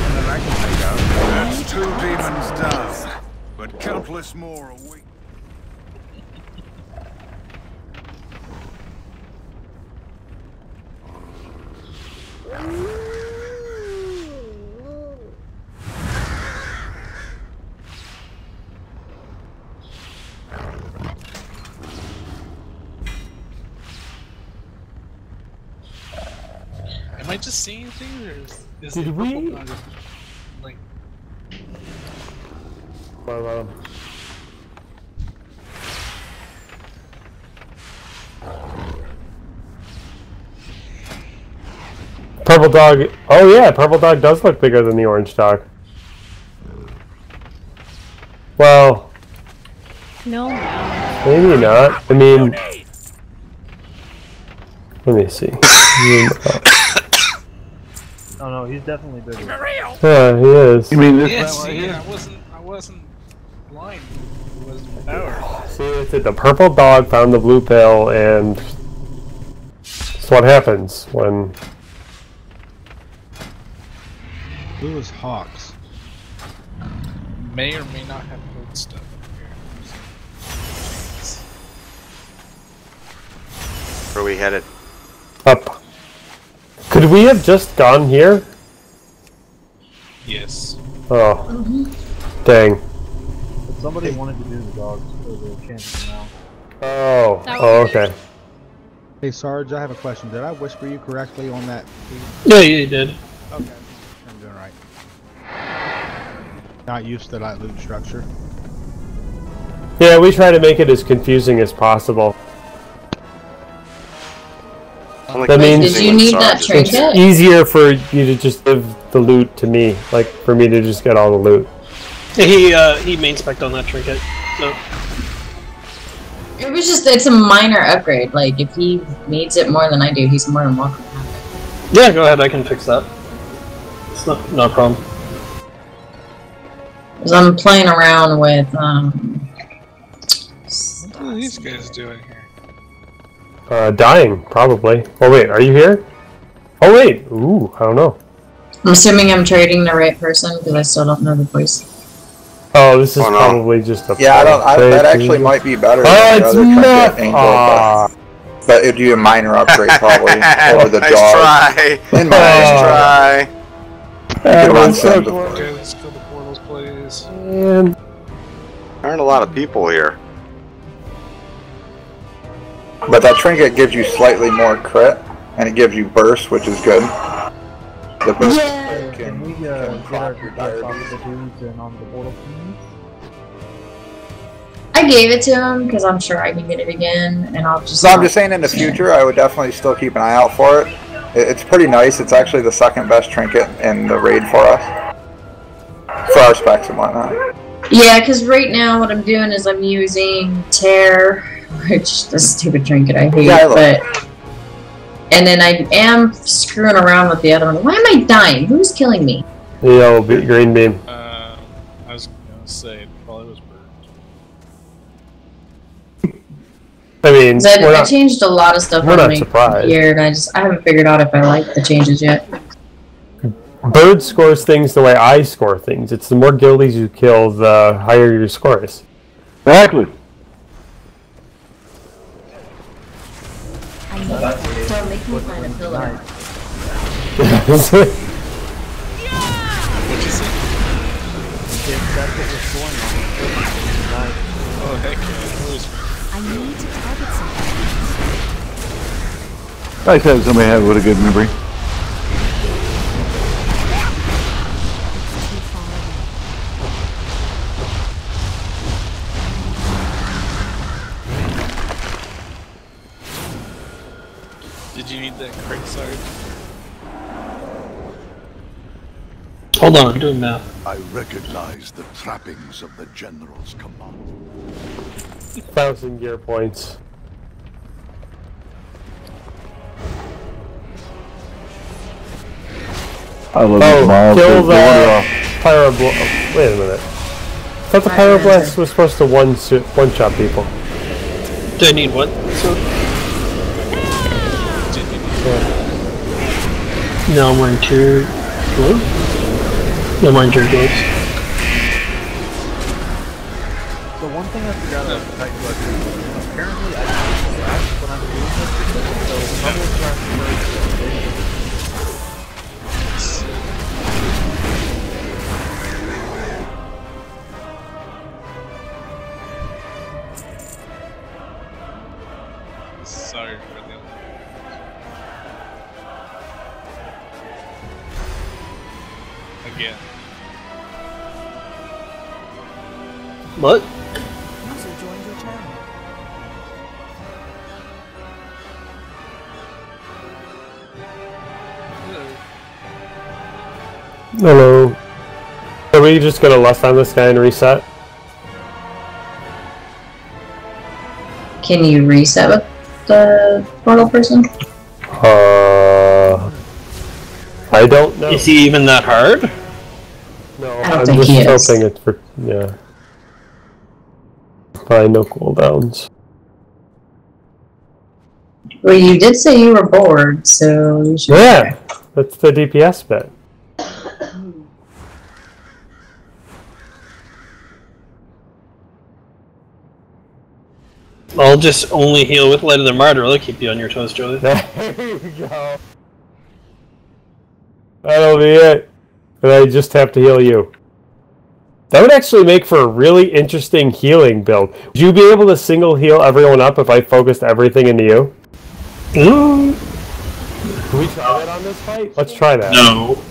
And then I can take out. That's 2 demons down, but countless more await. Am I just seeing things, or is Did the we- purple guy just, like... purple dog. Oh yeah, purple dog does look bigger than the orange dog. Well, No. maybe not. I mean, let me see. Oh no, he's definitely bigger. Yeah, he is. You mean this Yeah, right see, here? I wasn't blind. It wasn't power. See, it's it. The purple dog found the blue pill, and that's what happens when. Blue is hawks. May or may not have heard stuff here. Where are we headed? Up. Could we have just gone here? Yes. Oh. Dang. But somebody wanted to do the dogs for the champion now. Oh. Oh, okay. Hey Sarge, I have a question. Did I whisper you correctly on that? Yeah, you did. Okay, I'm doing right. Not used to that loot structure. Yeah, we try to make it as confusing as possible. That means did you need that trinket? it's easier for you to just give the loot to me, like for me to just get all the loot. He main spec'd on that trinket. No. It was just, it's a minor upgrade. Like, if he needs it more than I do, he's more than welcome to have it. Yeah, go ahead, I can fix that. It's not a problem. Because I'm playing around with, What are these guys doing here? Dying, probably. Oh wait, are you here? Oh wait, ooh, I don't know. I'm assuming I'm trading the right person, because I still don't know the voice. Oh, this is probably just a... Yeah, that actually might be better than the other trinket angle, but it'd do a minor upgrade probably over the Nice dog. try. Nice try. That was so Good close. Okay, let's go to portals, please. Man. There aren't a lot of people here. But that trinket gives you slightly more crit, and it gives you burst, which is good. The burst Can we get our guys off of the dudes and on the portal, please? I gave it to him, because I'm sure I can get it again, and I'll just... So I'm just saying in the future, I would definitely still keep an eye out for it. It's pretty nice. It's actually the second best trinket in the raid for us. For our specs and whatnot. Yeah, because right now what I'm doing is I'm using Tear, which the stupid trinket I hate, but... And then I am screwing around with the other one. Why am I dying? Who's killing me? The yellow green beam. I was gonna say, it probably was bird. I mean, I changed a lot of stuff we're on not my surprised. gear, and I haven't figured out if I like the changes yet. Bird scores things the way I score things. It's the more guildies you kill, the higher your scores. Exactly. Don't make me find a pillar. What'd you say? That's what was going on. Nice. Oh, heck yeah. I need to target something. Nice having somebody have with a good memory. Did you need that crate, Sarge? Hold on, I'm doing math. I recognize the trappings of the General's command. 1,000 gear points. I love these miles. Kill the Pyroblast. Wait a minute. I thought the Pyroblast was supposed to one-shot people. Do I need what? No, I'm wearing two. What? No, I'm wearing two gloves. The one thing I forgot about the Titan Blood is apparently I can flash when I'm doing this, so bubble flash Sorry for the again. What? User joined your channel. Hello. Hello. Are we just gonna lust on this guy and reset? Can you reset with the portal person? I don't know. Is he even that hard? No, I don't I'm think just he is. hoping it's for probably no cooldowns. Well, you did say you were bored, so you should. Yeah, that's the DPS bit. I'll just only heal with Light of the Martyr. I'll keep you on your toes, Joey. There you go. That'll be it. And I just have to heal you. That would actually make for a really interesting healing build. Would you be able to single heal everyone up if I focused everything into you? Can we try that on this fight? Let's try that. No.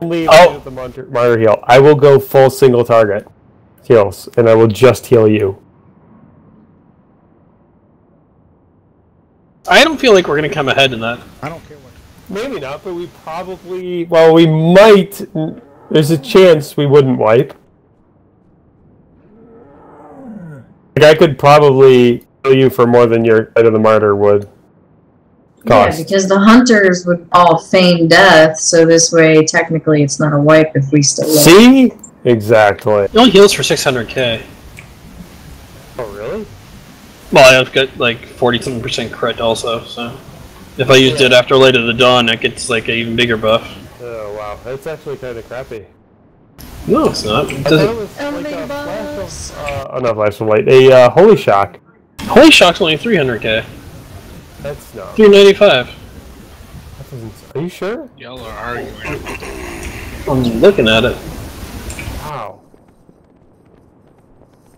Only the martyr heal. I will go full single target heals, and I will just heal you. I don't feel like we're going to come ahead in that. I don't care what. Maybe not, but we probably... Well, we might... There's a chance we wouldn't wipe. Like, I could probably kill you for more than your Light of the Martyr would cost. Yeah, because the hunters would all feign death, so this way, technically, it's not a wipe if we still live. See? Exactly. It only heals for 600k. Oh, really? Well, I've got like 40-something% crit also, so... If I used it after Light of the Dawn, it gets like an even bigger buff. Oh, wow. That's actually kind of crappy. No, it's not. It doesn't... Not Flash of Light. A Holy Shock. Holy Shock's only 300k. That's not... 395. Are you sure? Y'all are arguing. I'm looking at it. Wow.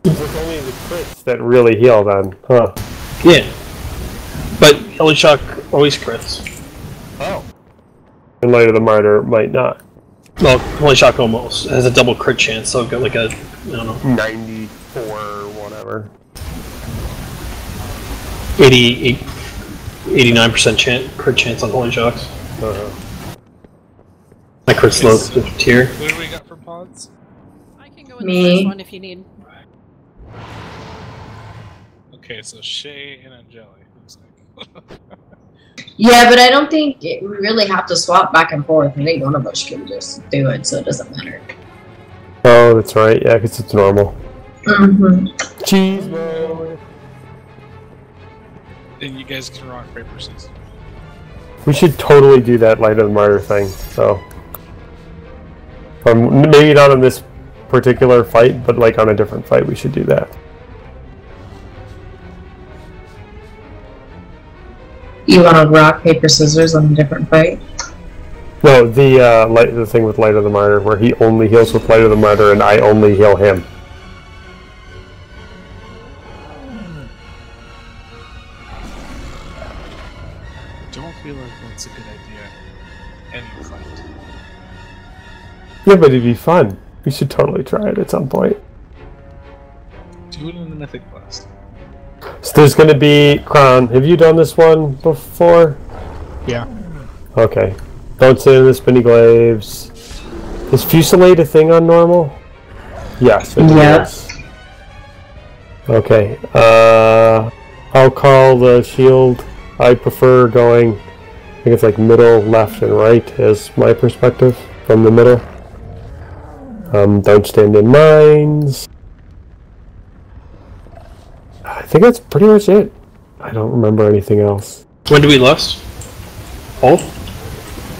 It's only the crits that really heal then, huh? Yeah. But Holy Shock always crits. Oh. And Light of the Martyr might not. Well, Holy Shock almost has a double crit chance, so I've got like a, I don't know. 94 or whatever. 89% crit chance on Holy Shocks. My crit's low tier. Who do we got for pods? I can go in the first one if you need. Okay, so Shay and Angeli. Looks like. Yeah, but I don't think we really have to swap back and forth. I think one of us can just do it, so it doesn't matter. Oh, that's right. Yeah, because it's normal. Mm-hmm. Cheese mode. Then you guys can rock, paper, scissors. We should totally do that Light of the Martyr thing, so... maybe not on this particular fight, but like on a different fight we should do that. You want to rock, paper, scissors on a different fight? No, the thing with Light of the Martyr, where he only heals with Light of the Martyr and I only heal him. I don't feel like that's a good idea. Any fight. Yeah, but it'd be fun. We should totally try it at some point. Do it in the Mythic Blast. So there's going to be... Crown, have you done this one before? Yeah. Okay. Don't sit in the spinny glaives. Is Fusillade a thing on normal? Yes, it is. Okay. I'll call the shield. I prefer going... I think it's like middle, left, and right is my perspective from the middle. Don't stand in mines. I think that's pretty much it. I don't remember anything else. When do we lust? Hold?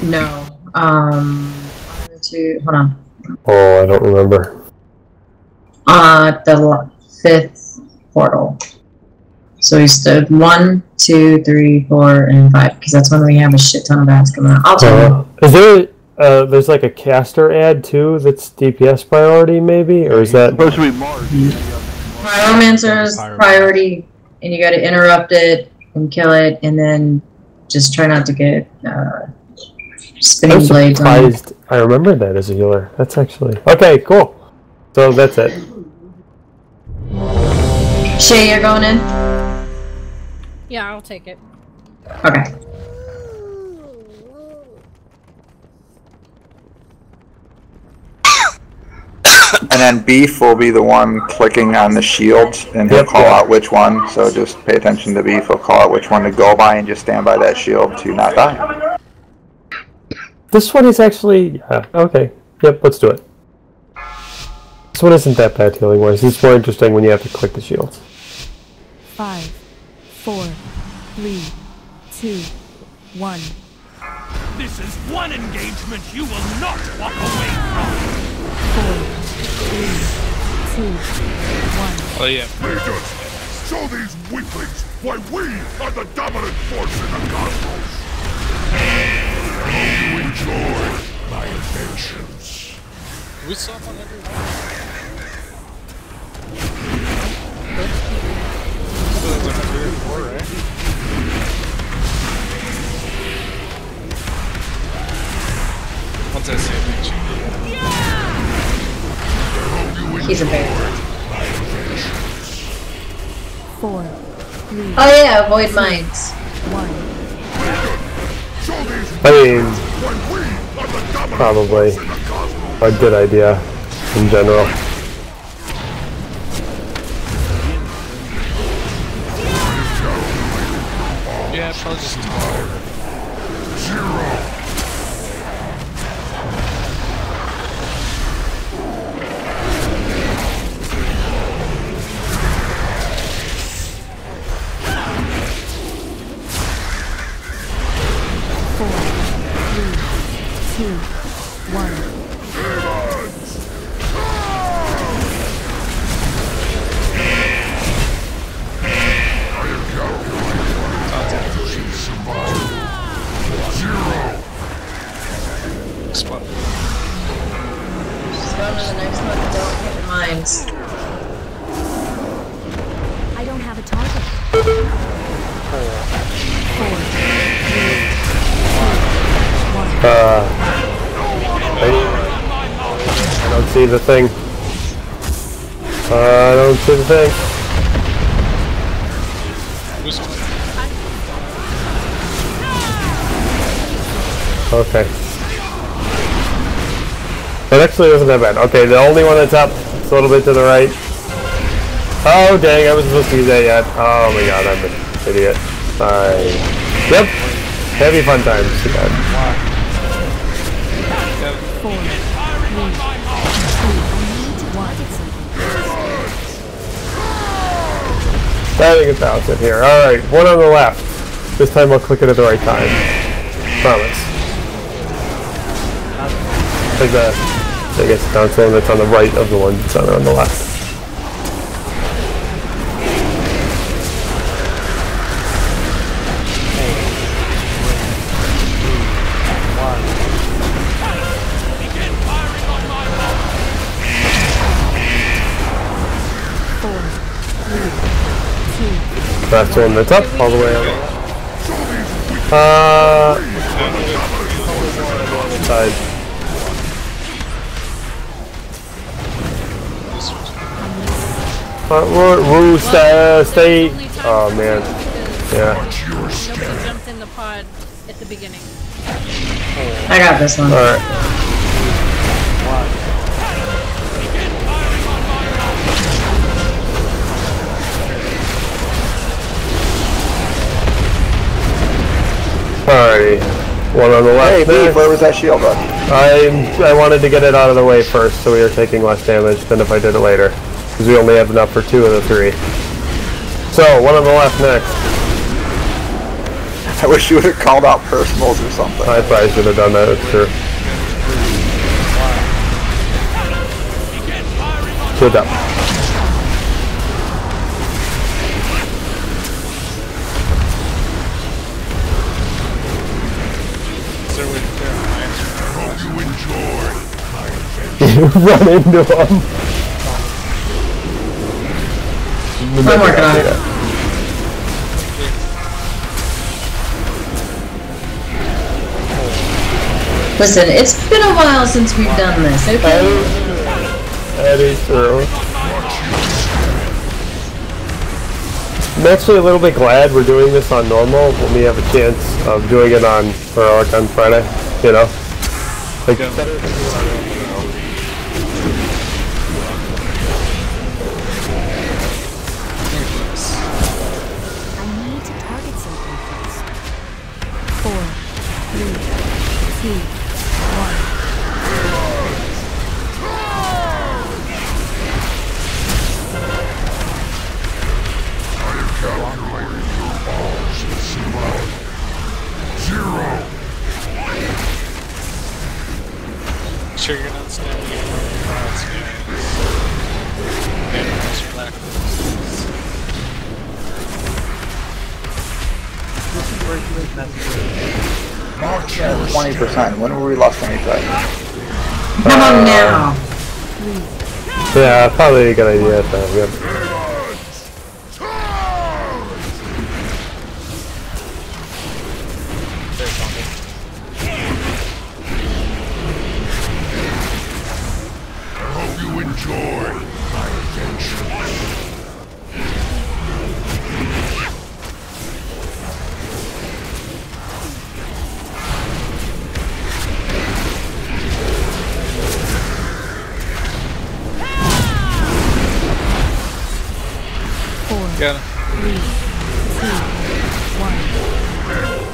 No. Hold on. Oh, I don't remember. The 5th portal. So we stood 1, 2, 3, 4, and 5, because that's when we have a shit ton of ads coming out. I'll tell you. Is there there's like a caster ad too that's DPS priority maybe? Or is that supposed to be March? Pyromancer's priority, and you gotta interrupt it and kill it, and then just try not to get spinning blades on. I remember that as a healer. That's actually... Okay, cool. So that's it. Shay, you're going in? Yeah, I'll take it. Okay. And then Beef will be the one clicking on the shields, and he'll call out which one. So just pay attention to Beef. He'll call out which one to go by, and just stand by that shield to not die. This one is actually okay. Yep, let's do it. This one isn't that bad healing wise. It's more interesting when you have to click the shields. 5, 4, 3, 2, 1. This is one engagement you will not walk away from. 4, 3, 2, 1. Oh yeah. Leaders, show these weaklings why we are the dominant force in the cosmos. I hope you enjoy my inventions. We saw one every once I say He's a bear. 4, 3. Oh yeah, avoid mines. 1. I mean, probably a good idea in general. yeah, probably just I don't have a target. 4, 3, 2, 1. I don't see the thing. I don't see the thing. Okay. That actually wasn't that bad. Okay, the only one that's up, it's a little bit to the right. Oh dang, I wasn't supposed to use that yet. Oh my god, I'm an idiot. Sorry. Yep. Heavy fun times. Too bad. 4, 3, 2, 1. I think it's balanced here. Alright, one on the left. This time I'll click it at the right time. Promise. Like the biggest console that's on the right of the one that's on the left. Last one that's up, all the way on the left. Side. Stay. Oh man. Yeah. Nobody jumped in the pod at the beginning. I got this one. Alright. Alrighty. One on the left. Hey, Beef, where was that shield on? I wanted to get it out of the way first so we were taking less damage than if I did it later. Because we only have enough for 2 of the 3. So, one on the left next. I wish you would have called out personals or something. I probably should have done that, that's true. Good up. Run into him. I'm working on it. Listen, it's been a while since we've done this, okay? That is true. I'm actually a little bit glad we're doing this on normal when we have a chance of doing it on Heroic on Friday, you know? Like, March 20%. When were we lost anything? Come on now. Yeah, probably a good idea. Yep. Enjoy my adventure. Got him. 3, 2, 1.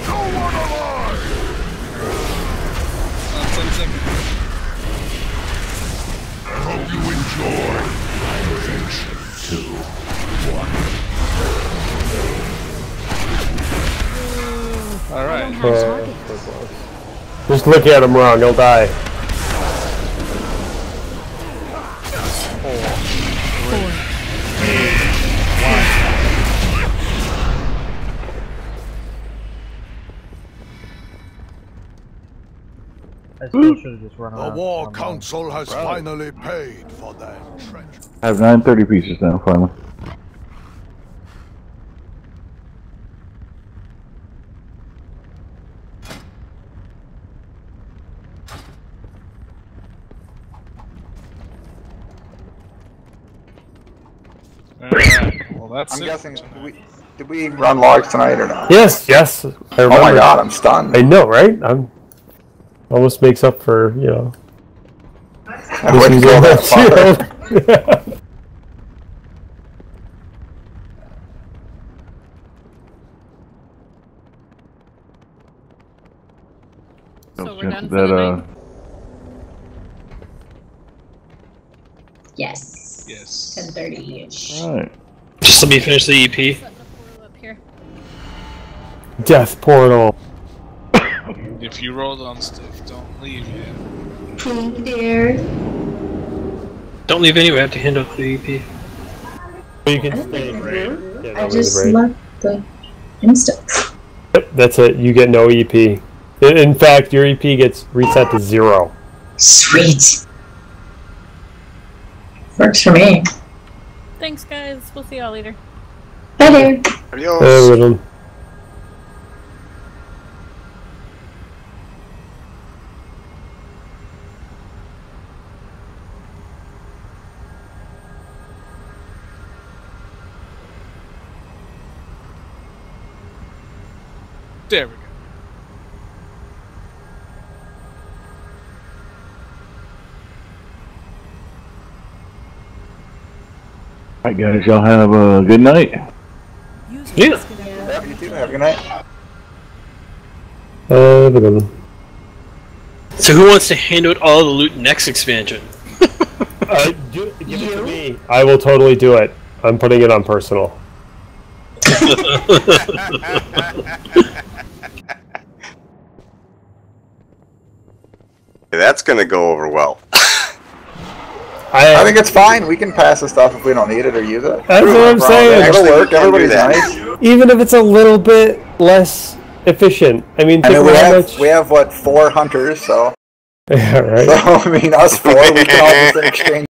No one alive! 10 seconds. I hope you enjoy my adventure. 2, 1. Alright. Just look at him wrong, he'll die. 4, I still should have just run around. The War Council has finally paid for that treasure. I have 930 pieces now, finally. Well, that's I'm it. guessing. Did we run logs tonight or not? Yes, yes. I remember. Oh my god, I'm stunned. I know, right? I'm almost makes up for, you know. I wouldn't go that far. So we're done for the night? Yes. Yes. 10:30-ish. Alright. Just let me finish the EP. Up here. Death portal. If you rolled on stuff, don't leave yet. Pink dear. Don't leave anyway, I have to hand out the EP. You can stay right. Yeah, I just left the instance. Yep, that's it. You get no EP. In fact, your EP gets reset to 0. Sweet. Works for me. Thanks, guys. We'll see y'all later. Bye there. Adios. There we go. Alright guys, y'all have a good night. Yeah. Yeah, you too. Have a good night. So who wants to hand out all the loot next expansion? Give it to me. I will totally do it. I'm putting it on personal. That's gonna go over well. I think it's fine. We can pass the stuff if we don't need it or use it. That's what I'm saying. It'll work. Everybody's nice. Even if it's a little bit less efficient. I mean, think about how much... we have what, 4 hunters, so. Yeah, right. So I mean, us 4, we can all just exchange